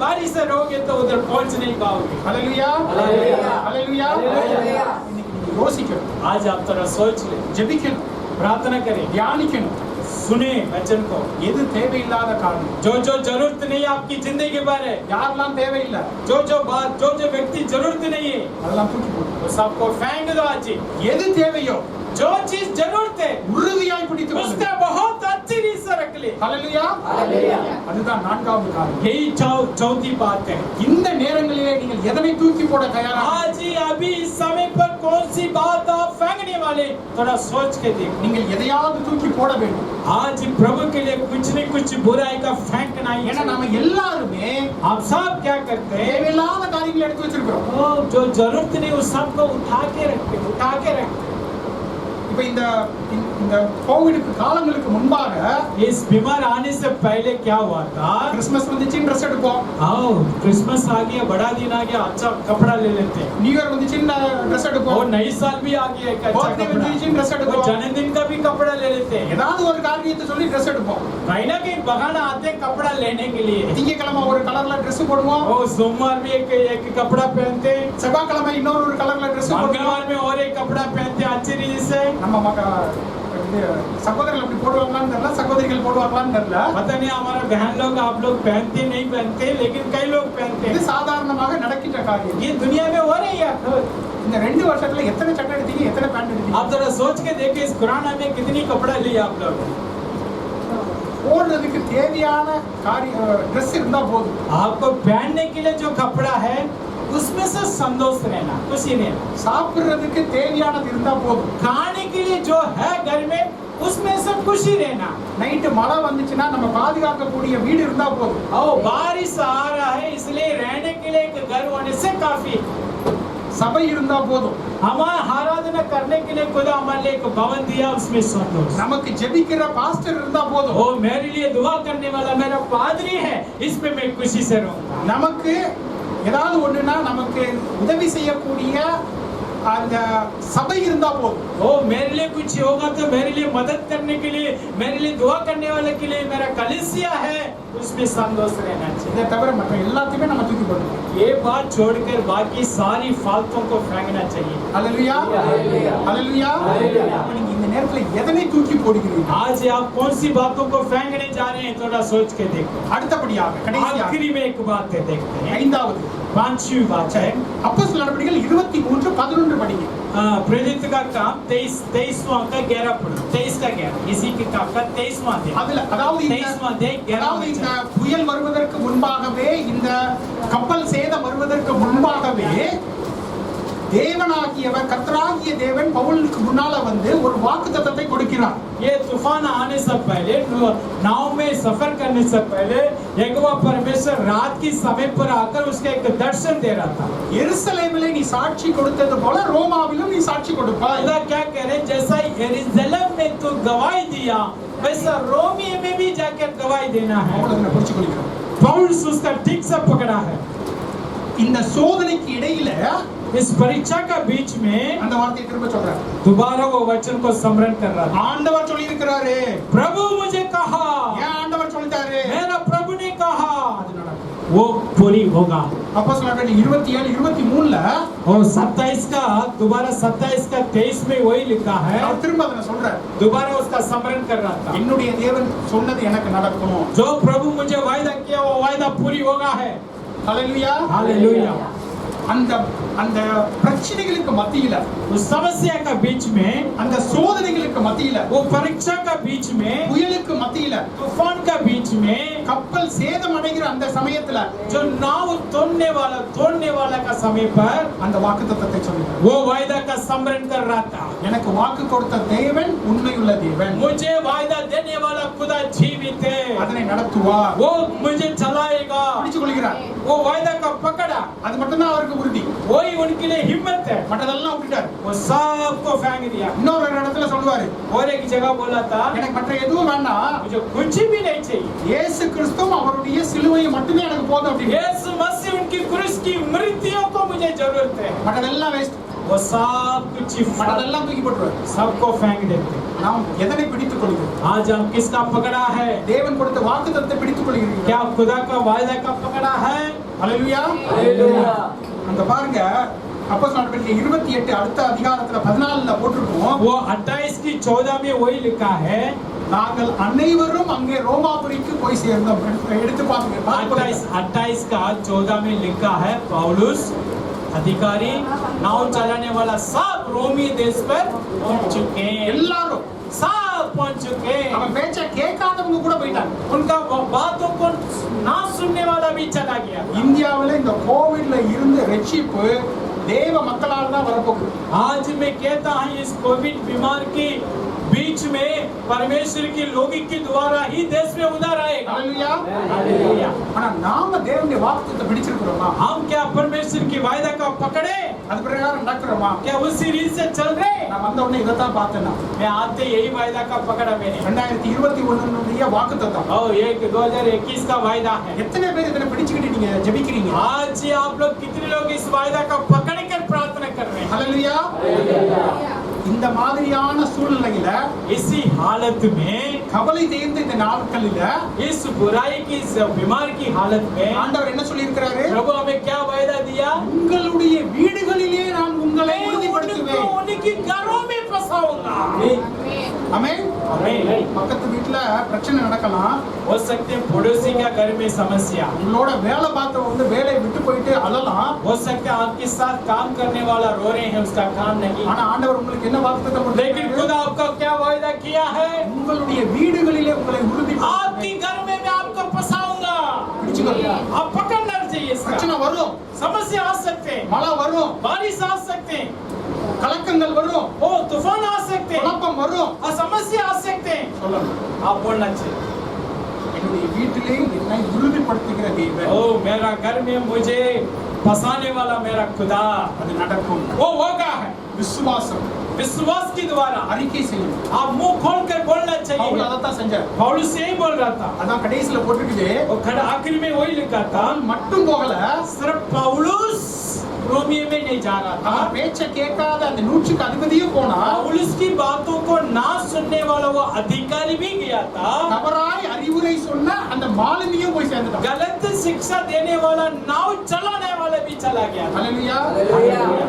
बारी से रहोगे तो उधर पहुंच नहीं पाओगे। ஹல்லேலூயா, ஹல்லேலூயா, ஹல்லேலூயா. ஹல்லேலூயா। இன்னைக்கு நீங்க யோசிக்கணும், आज आप थोड़ा सोच ले, ஜெபிக்கணும், प्रार्थना करें, தியானிக்கணும். सुने वचन को। எது தேவையில்லாத காரணம், जो जरूरत नहीं आपकी जिंदगी के बारे, யாரெல்லாம் தேவையில்லை जो बात जो व्यक्ति जरूरत नहीं है, அதெல்லாம் தூக்கி போடு. वो सबको फेंक दो आज ही। எது தேவையோ जो चीज जरूरत है உறுதியாய் பிடித்து கொள்ளுங்கள். उसका बहुत अच्छी रीत से रख ले। ஹல்லேலூயா. அதுதான் நான்காவது காரணம். यही चौथी बात है। இந்த நேரங்களிலே நீங்கள் எதனை தூக்கி போட தயாரா? आज ही अभी इस समय पर कौन सी बात आप फेंकने वाले वाले थोड़ा सोच के देखो। நீங்கள் எதையாவது தூக்கி போட வேண்டும். आज प्रभु के लिए कुछ न कुछ बुराई का फेंकना ही ஏன்னா நாம எல்லாருமே आप सब क्या करते हैं? தேவையில்லாத காரியங்களை எடுத்து வச்சிருக்கிறோம். वो जो जरूरत नहीं उस सब को उठा के रखते। இப்ப இந்த கோவிடுக்கு காலங்களுக்கு முன்பாக इस बीमार आने से पहले क्या हुआ था? கிறிஸ்மஸ் வந்துச்சு ட்ரெஸ் எடுப்போம். आओ क्रिसमस आ गया, बड़ा दिन आ गया, अच्छा कपड़ा ले लेते हैं। நியூ இயர் வந்துச்சு ட்ரெஸ் எடுப்போம். और नई साल भी आ गया, एक अच्छा बर्थडे कपड़ा। வந்துச்சு ட்ரெஸ் और எடுப்போம். जन्मदिन का भी कपड़ा ले लेते हैं। ஏதாவது ஒரு காரியத்தை சொல்லி ட்ரெஸ் எடுப்போம். कहीं ना कहीं बहाना आते हैं कपड़ा लेने के लिए। திங்கக்கிழமை ஒரு கலர்ல ட்ரெஸ் போடுவோம். और सोमवार में एक कपड़ा पहनते हैं, செவ்வாய்க்கிழமை இன்னொரு ஒரு கலர்ல ட்ரெஸ் போடுவோம். मंगलवार में और एक कपड़ा पहनते हैं अच्छी रीति से। நம்ம சகோதரர்கள் அப்படி போடுவாங்களான்னு தெரியல, சகோதரிகள் போடுவாங்களான்னு தெரியல. पता नहीं हमारा बहन लोग आप लोग पहनते नहीं पहनते, लेकिन कई लोग पहनते இது हैं। சாதாரணமாக நடக்கின்ற காரியம். ये दुनिया में हो रही है। இந்த 2 வருஷத்துல எத்தனை சட்டை எடுத்தீங்க, எத்தனை பேண்ட் எடுத்தீங்க? आप जरा सोच के देखिए इस कोरोना में कितनी कपड़ा लिए आप लोग। போடுறதுக்கு தேவையான ட்ரெஸ் இருந்தா போதும். आपको पहनने के लिए जो कपड़ा है उसमें से संतोष रहना, खुशी रहना। சாப்பிடுறதுக்கு தேவையானது இருந்தா போதும். खाने के लिए जो है घर में उसमें से खुशी रहना। நைட்டு மழை வந்துச்சுன்னா நம்ம பாதுகாக்கக்கூடிய வீடு இருந்தா போதும். और बारिश आ रहा है इसलिए रहने के लिए एक घर होने से काफी। சபை இருந்தா போதும். हमारा आराधना करने के लिए खुदा हमारे लिए एक भवन दिया, उसमें संतोष। நமக்கு ஜெபிக்கிற பாஸ்டர் இருந்தா போதும். वो मेरे लिए दुआ करने वाला मेरा पादरी है, इसमें मैं खुशी से रहूंगा। நமக்கு ஏதாவது ஒண்ணுனா நமக்கு உதவி செய்யக்கூடிய அந்த சபை இருந்தா போதும். वो मेरे लिए कुछ होगा तो मेरे लिए मदद करने के लिए, मेरे लिए दुआ करने वाले के लिए मेरा कलीसिया है, उसमें संतोष रहना चाहिए। இதை தவிர மற்ற எல்லாத்தையுமே நம்ம தூக்கி போடணும். ये बात छोड़कर बाकी सारी फालतों को फेंकना चाहिए। ஹல்லேலூயா, ஹல்லேலூயா. அப்ப நீங்க இந்த நேரத்துல எதனை தூக்கி போடுகிறீங்க? आज आप कौन सी बातों को फेंकने जा रहे हैं, थोड़ा सोच के देखो। அடுத்தபடியாக கடைசியாக आखिरी में एक बात है, देखते हैं 5வது 5वीं बात है அப்போஸ்தலர் நடவடிக்கைகள் 23:11 படிங்க. प्रेरित का काम 23वां का 11 पढ़ो, 23 का 11, इसी किताब का 23वां अध्याय। அதுல அதாவது 23वां अध्याय 11वां இந்த वचन। புயல் வருவதற்கு முன்பாகவே, இந்த கப்பல் சேதம் வருவதற்கு முன்பாகவே தேவனாகியவர், கர்த்தராகிய தேவன் பவுலுக்கு முன்னால வந்து ஒரு வாக்குத்தத்தத்தை கொடுக்கிறார். ये तूफान आने से पहले, नाव में सफर करने से पहले यहोवा परमेश्वर रात की समय पर आकर उसके एक दर्शन दे रहा था। எருசலேமிலே நீ சாட்சி கொடுத்தது போல ரோமாவிலும் நீ சாட்சி கொடுப்பாய். खुदा क्या कह रहे, जैसा यरूशलेम में तू गवाही दिया वैसा रोमी में भी जाकर गवाही देना है। அவங்களை புடிச்சு கொள்கிறோம். पौलुस उसका ठीक से पकड़ा है। இந்த சோதனைக்கு இடையில इस परीक्षा का बीच में அந்த வார்த்தையை திரும்ப சொல்றார். दोबारा वो वचन को स्मरण कर रहा था। ஆண்டவர் சொல்லி இருக்கிறாரு. प्रभु मुझे कहा, ஏன் ஆண்டவர் சொல்லிட்டாரு? मेरा प्रभु ने कहा, அது நடக்கும். वो पूरी होगा। அப்போஸ்தலர் நடவடிக்கைகள் 27-23ல और 27 का दोबारा 27 का 23 में वही लिखा है। அவர் திரும்ப அதை சொல்றார். दोबारा उसका स्मरण कर रहा था। என்னுடைய தேவன் சொன்னது எனக்கு நடக்கும். जो प्रभु मुझे वायदा किया वो वायदा पूरी होगा है। ஹல்லேலூயா. हालेलुया। அந்த அந்த பிரச்சனைகளுக்கு மத்தியில, उस समस्या का बीच में, அந்த சோதனைகளுக்கு மத்தியில, वो परीक्षा का बीच में, புயலுக்கு மத்தியில, तूफान का बीच में, கப்பல் சேதம் அடைகிற அந்த சமயத்துல जो नाव तोड़ने वाला का समय पर அந்த வாக்குத்தத்தத்தை சொல்றார். वो वायदा का स्मरण कर रहा था। எனக்கு வாக்கு கொடுத்த தேவன் உண்மையுள்ள தேவன். मुझे वायदा देने वाला खुदा जीवित है, அதனை நடத்துவார். वो मुझे चलाएगा। பிடிச்சு கொள்கிறார். वो वायदा का पकड़ा, அது மட்டும்தான் அவருக்கு உறுதி. वही उनके लिए हिम्मत है। மற்றதெல்லாம் விட்டுட்டார். वो सबको फेंक दिया। இன்னொரு இடத்துல சொல்லுவாரு, और एक जगह बोला था, எனக்கு மற்ற எதுவும் வேண்டாம், मुझे कुछ भी नहीं चाहिए, இயேசு கிறிஸ்துவும் அவருடைய சிலுவை மட்டுமே எனக்கு போதும் அப்படின்னு. यीशु मसीह उनकी क्रूस की मृत्युओं को मुझे जरूरत है। மற்றதெல்லாம் வேஸ்ட். वो सब कुछ மற்றதெல்லாம் தூக்கி போட்டுருவார். सबको फेंक देते। நாம் எதனை பிடித்துக் கொள்கிறோம்? आज हम किसका पकड़ा है? தேவன் கொடுத்த வாக்குத்தத்தத்தை பிடித்துக் கொள்கிறீர்கள். क्या खुदा का वायदा का पकड़ा है? ஹல்லேலூயா. हालेलुया। அங்க பாருங்க, அப்போஸ்தலர் நடவடிக்கைகள் 28 அடுத்த அதிகாரத்துல 14ல போட்டிருக்கோம். वो 28 की 14 में वही लिखा है, நாங்கள் அனைவரும் அங்கே ரோமாபுரிக்கு போய் சேர்ந்தோம். எடுத்து பாருங்க. 28 का 14 में लिखा है, पौलुस अधिकारी नाव चलाने वाला सब रोमी देश पर पहुंच चुके हैं। எல்லாரும் सब पहुंच चुके हैं। அவன் பேச்ச கேட்காதவங்க கூட போயிட்டாங்க. उनका बातों को ना सुनने वाला भी चला गया। இந்தியாவுல இந்த கோவிட்ல இருந்து ரட்சிப்பு தேவ மக்களால் தான் வரப்போகுது. आज मैं कहता हूँ इस कोविड बीमार की बीच में परमेश्वर की लोगों के द्वारा ही देश में उधार आएगा। ஹalleluya. हालेलुया। ஆனா நாம தேவனுடைய வாக்குத்தத்தத்தை பிடிச்சிருக்கிறோமா? हम क्या परमेश्वर की वायदा का पकड़े? அது பிரகாரம் நடக்கிறோமா? क्या उसी रीत से चल रहे? நான் वந்த உடனே இதைத்தான் பார்த்தேன். मैं आते यही वायदा का पकड़ा मैंने। 2021 வாக்குத்தத்தம். और ये 2021 का वायदा है। எத்தனை பேர் இதனை பிடிச்சிக்கிட்டு நீங்க ஜெபிக்கிறீங்க? आज आप लोग कितने लोग इस वायदा का पकड़ कर प्रार्थना कर रहे हैं? ஹalleluya. இந்த மாதிரியான சூழ்நிலையில इसी हालत में, கவலை தேர்ந்த இந்த நாட்களில इस बुराई की, इस बीमार की हालत में ஆண்டவர் என்ன சொல்லி இருக்கிறாரு? प्रभु हमें क्या वायदा दिया? உங்களுடைய வீடுகளிலே நான் உங்களை मैं உறுதிப்படுத்துவேன். उनके घरों में फंसाऊंगा। ஆமென். आमीन। பக்கத்து வீட்ல பிரச்சனை நடக்கலாம். हो सकते हैं पड़ोसी का घर में समस्या, உங்களோட வேலை பார்த்தவங்க வந்து வேலையை விட்டு போயிட்டு அழலாம். हो सकता है आपके साथ काम करने वाला रो रहे हैं, उसका काम नहीं। ஆனா ஆண்டவர் உங்களுக்கு என்ன வாக்குத்தத்தம் लेकिन கொடுத்திருக்காரு? खुदा आपका क्या वायदा किया है? உங்களுடைய வீடுகளிலே உங்களை आपके உறுதிப்படுத்துவேன். घर में मैं आपको फंसाऊंगा। பிடிச்சுக்கோங்க. आप पकड़ना चाहिए इसका। பிரச்சனை வரும், समस्या आ सकते हैं, மழை வரும், बारिश आ सकते हैं, கலக்கங்கள் வரும், ओ तूफान आ सकते हैं, குழப்பம் வரும். और समस्या आ सकते हैं। சொல்லணும். आप बोलना चाहिए, என்னுடைய வீட்டிலே என்னை உறுதிப்படுத்துகிற தேவன். ओ मेरा घर में मुझे फंसाने वाला मेरा खुदा, அது நடக்கும். वो होगा है। விசுவாசம் विश्वास के द्वारा அறிக்கை செய்யும். आप मुंह खोल कर बोलना பவுல் चाहिए। அதைத்தான் செஞ்சார். पौलुस यही बोल रहा था, அதான் கடைசியில போட்டுருக்குது. वो खड़ा आखिर में वही लिखा था, பவுல் மட்டும் போகல, सिर्फ पौलुस रोमियो में नहीं जा रहा था, அவன் பேச்ச கேட்காத அந்த 100க்கு அதிபதியும் போனா, पौलुस की बातों को ना सुनने वाला वो अधिकारी भी गया था, தவறாய் அறிவுரை சொன்ன அந்த மாலுமியும் போய் சேர்ந்துட்டான். गलत शिक्षा देने वाला नाव चलाने वाला भी चला गया था। ஹalleluya.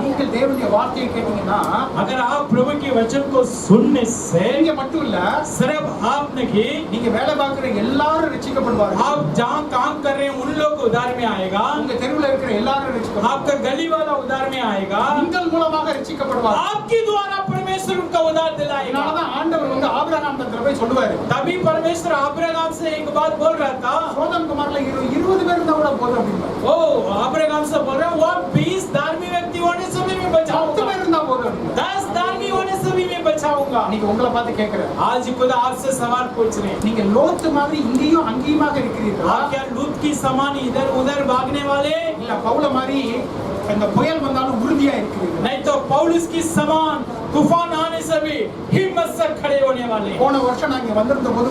நீங்கள் தேவனுடைய வார்த்தையை கேட்டீங்கன்னா अगर आप प्रभु के वचन को सुनने से, நீங்க மட்டும் இல்ல, सिर्फ आप नहीं, நீங்க வேலை பார்க்கிற எல்லாரும் ரட்சிக்கப்படுவார்கள். आप जहाँ काम कर रहे हैं उन लोग को उधार में आएगा, உங்க தெருவுல இருக்கிற எல்லாரும் ரட்சிக்கப்படுவார்கள். आपका गली वाला उधार में आएगा, உங்கள் மூலமாக ரட்சிக்கப்படுவார்கள். आपके द्वारा परमेश्वर उनका उधार दिलाएगा। அதனாலதான் ஆண்டவர் வந்து ஆபிரகாம் தத்துல போய் சொல்லுவாரு, तभी परमेश्वर अब्राहम से एक बात बोल रहा था, சோதம் குமார்ல 20 பேர் இருந்தா கூட போதும் அப்படிம்பாரு. ओ अब्राहम से बोल रहे हैं, वो 20 धार्मिक व्यक्ति होने से भी मैं 10 बचाऊंगा, பேர் இருந்தா போதும் அப்படிம்பாரு. 10 धार्मिक होने से भी मैं बचाऊंगा। இன்னைக்கு உங்களை பார்த்து கேட்கிறேன், आज खुदा आपसे सवाल पूछ रहे हैं, நீங்க லோத்து மாதிரி இங்கேயும் அங்கேயுமாக இருக்கிறீர்களா? आप क्या लूत की समान इधर उधर भागने वाले, இல்ல பவுல மாதிரி இந்த புயல் வந்தாலும் உறுதியா இருக்கிறீர்கள்? नहीं तो पौलुस की समान तूफान आने से भी हिम्मत से खड़े होने वाले। போன வருஷம் நான் இங்க வந்திருந்த போது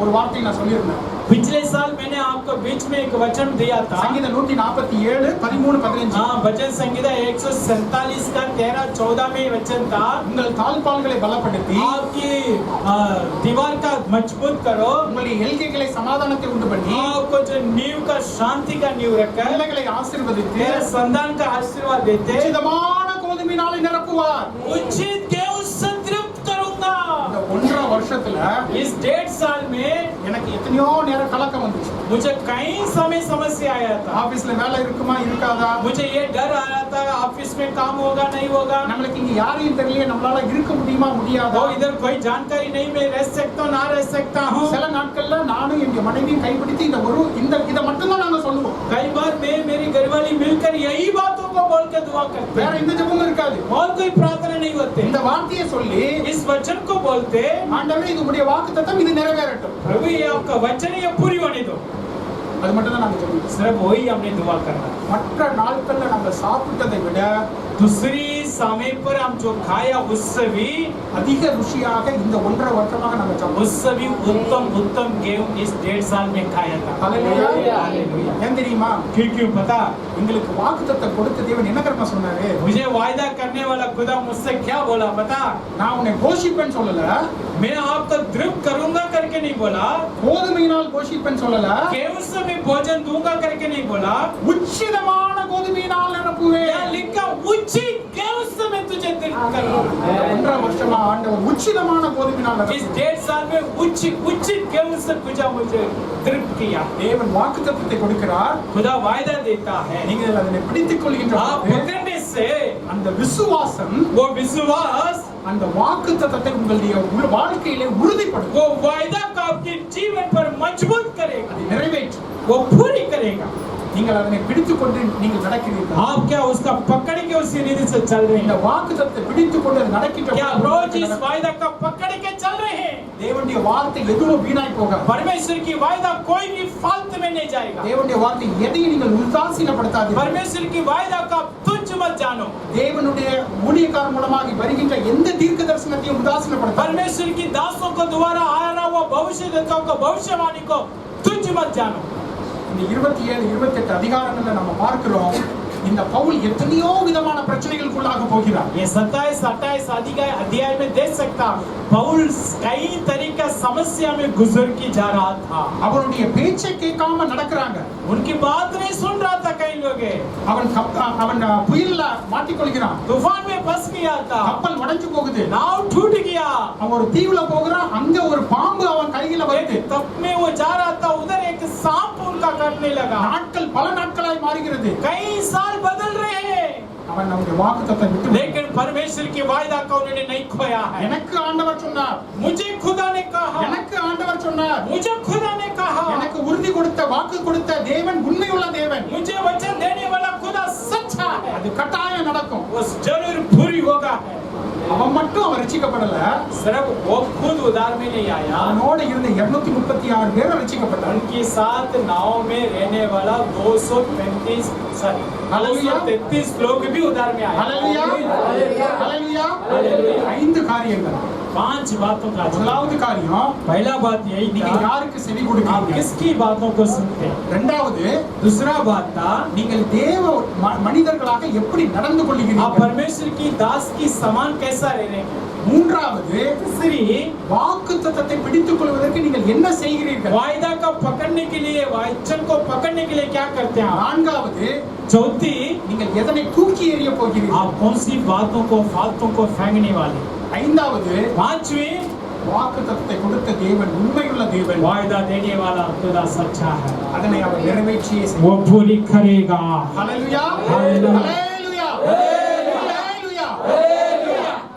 ஒரு வார்த்தை நான் சொல்லியிருந்தேன். पिछले साल मैंने आपको बीच में एक वचन दिया था, சங்கீதம் 147 13 15. हाँ भजन संहिता 147 का 13 14 में वचन था, உங்கள் தாழ்பால்களை பலப்படுத்தி आपकी दीवार का मजबूत करो, உங்களுடைய எல்கைகளை சமாதானத்தை உண்டு பண்ணி आपको जो नींव का शांति का नींव रखकर பிள்ளைகளை ஆசீர்வதித்து तेरे संतान का आशीर्वाद देते, உச்சிதமான கோதுமையினாலே நிரப்புவார். उचित गेहूं से तृप्त करूंगा। இந்த 1.5 வருஷத்துல इस 1.5 साल में எனக்கு எத்தனையோ நேரம் கலக்கம் வந்துச்சு. मुझे कई समय समस्या आया था, ஆபீஸ்ல வேலை இருக்குமா இருக்காதா, मुझे ये डर आया था ऑफिस में काम होगा नहीं होगा, நம்மளுக்கு இங்க யாரையும் தெரியல, நம்மளால இருக்க முடியுமா முடியாதா. तो इधर कोई जानकारी नहीं, मैं रह सकता हूँ ना रह सकता हूँ। சில நாட்கள்ல நானும் என் மனைவியும் கைப்பிடித்து இதை மட்டும் தான் நாங்க சொல்லுவோம். कई बार मैं मेरी घरवाली मिलकर यही बातों को बोल के दुआ करते வேற हैं, எந்த ஜெபமும் இருக்காது. और कोई प्रार्थना नहीं होते। இந்த வார்த்தையை சொல்லி इस वचन को बोलते, ஆண்டவரே இது உடைய வாக்குத்தத்தம், இது நிறைவேறட்டும். प्रभु ये आपका वचन ये पूरी होने दो, அது மட்டும் தான் நாங்க சொல்லுவோம். सिर्फ वही हमने दुआ करना। மற்ற நாட்கள்ல நம்ம சாப்பிட்டதை விட दूसरी समय पर हम जो खाया उससे भी அதிக ருசியாக இந்த 1.5 வருஷமாக நாங்க சாப்பிட்டோம். उससे भी उत्तम उत्तम गेहूं इस 1.5 साल में खाया था। ஹல்லேலூயா. हालेलुया। ஏன் தெரியுமா? क्यों पता, எங்களுக்கு வாக்குத்தத்தம் கொடுத்த தேவன் என்ன கர்மா சொன்னாரு? मुझे वायदा करने वाला खुदा मुझसे क्या बोला पता, நான் உன்னை போஷிப்பேன்னு சொல்லல, मैं आपको तृप्त करूंगा करके नहीं बोला, கோதுமையினால் போஷிப்பேன்னு சொல்லல, गेहूं से मैं भोजन दूंगा करके नहीं बोला, உச்சிதமான கோதுமையினால் நிரப்புவேன். क्या लिखा, उचित गेहूं से मैं तुझे तृप्त करूंगा। 1.5 வருஷமா ஆண்டவர் உச்சிதமான கோதுமையினால் इस நிரப்புவேன். 1.5 साल में उचित गेहूं से खुदा मुझे तृप्त किया। தேவன் வாக்குத்தத்தத்தை கொடுக்கிறார். खुदा वायदा देता है, நீங்கள் அதனை பிடித்துக் கொள்கின்ற आप போது पकड़ने से அந்த விசுவாசம் वो विश्वास, அந்த வாக்குத்தத்தத்தை உங்களுடைய வாழ்க்கையிலே உறுதிப்படுத்தும், वो वायदा को आपके जीवन पर मजबूत करेगा, அதை நிறைவேற்றும். वो पूरी करेगा। நீங்கள் அதனை பிடித்துக் கொண்டு நீங்கள் நடக்கிறீர்கள். आप क्या उसका पकड़ के उसी से चल रहे இந்த हैं? வாக்குத்தத்தத்தை பிடித்துக் கொண்டு அது நடக்கின்ற क्या பொழுது रोज इस वायदा को पकड़ के चल रहे हैं? தேவனுடைய வார்த்தை எதுவும் வீணாய் போகாது. परमेश्वर की वायदा कोई भी फालतू में नहीं जाएगा. தேவனுடைய வார்த்தை எதையும் நீங்கள் உதாசீனப்படுத்தாதீர்கள். परमेश्वर की वायदा को आप तुच्छ मत जानो. தேவனுடைய ஊழியக்காரர் மூலமாக வருகின்ற எந்த தீர்க்க தரிசனத்தையும் உதாசீனப்படுத்தாதீர்கள். परमेश्वर की दासों को द्वारा आ रहा वो भविष्यद्वक्ताओं को भविष्यवाणी को तुच्छ मत जानो. இந்த 27 28 அதிகாரங்கள்ல நம்ம பார்க்கிறோம் இந்த பவுல் எத்தனையோ விதமான பிரச்சனைகளுக்குள்ளாக போகிறார். ये 27 28 अध्याय में देख सकता पौल कई तरीका समस्या में गुजर के जा रहा था. அவருடைய பேச்சை கேட்காம நடக்கறாங்க. उनकी बात नहीं सुन रहा था कई लोग. அவன் புயல்ல மாட்டிக்கொள்கிறான். तूफान में फंस गया था. கப்பல் உடைஞ்சு போகுது. नाव टूट गया. அவன் ஒரு தீவுல போகிறான். அங்க ஒரு பாம்பு அவன் கையில வருது. तब में वो जा रहा था उधर एक सांप उनका काटने लगा. நாட்கள் பல நாட்களாய் மாறுகிறது. कई साल बदल रहे हैं. அவன் நம்முடைய வாக்குத்தத்தத்தை விட்டு लेकिन परमेश्वर की वायदा को उन्होंने नहीं खोया है. எனக்கு ஆண்டவர் சொன்னார். मुझे खुदा ने कहा. எனக்கு ஆண்டவர் சொன்னார். मुझे खुदा ने कहा. எனக்கு உறுதி கொடுத்த வாக்கு கொடுத்த தேவன் உண்மையுள்ள தேவன். मुझे वचन देने वाला खुदा सच्चा है. அது கட்டாயம் நடக்கும். वो जरूर पूरी होगा है. அவன் மட்டும் அவன் ரட்சிக்கப்படல. सिर्फ वो खुद उधार में नहीं आया. அவனோட இருந்த 236 பேர் ரட்சிக்கப்பட்டாங்க. उनके साथ नाव में रहने वाला 233 लोग भी उधार में आए. ஹalleluya ஹalleluya हालेलुया. 5 காரியங்கள். 5 बातों का முதலாவது காரியம் पहला बात यही நீங்க था யாருக்கு செவி आप கொடுக்கிறீங்க. किसकी बातों को सुनते हैं. இரண்டாவது दूसरा बात था நீங்கள் தேவ மனிதர்களாக எப்படி நடந்து आप கொள்கிறீர்கள். परमेश्वर की दास की समान कैसा रह रहे हैं. மூன்றாவது तीसरी வாக்குத்தத்தத்தை பிடித்துக் கொள்வதற்கு நீங்கள் என்ன செய்கிறீர்கள். वायदा को पकड़ने के लिए वचन को पकड़ने के लिए क्या करते हैं आप. நான்காவது चौथी நீங்கள் எதனை தூக்கி எறிய போகிறீர்கள். आप कौन सी बातों को फालतू को फेंकने वाले. ஐந்தாவது पांचवी வாக்குத்தத்தத்தை கொடுத்த தேவன் உண்மையுள்ள தேவன். वायदा देने वाला खुदा सच्चा है. அதனை அவர் நிறைவேற்றியே செய்வார். वो पूरी करेगा. ஹalleluya Hallelujah. ஹalleluya ஹalleluya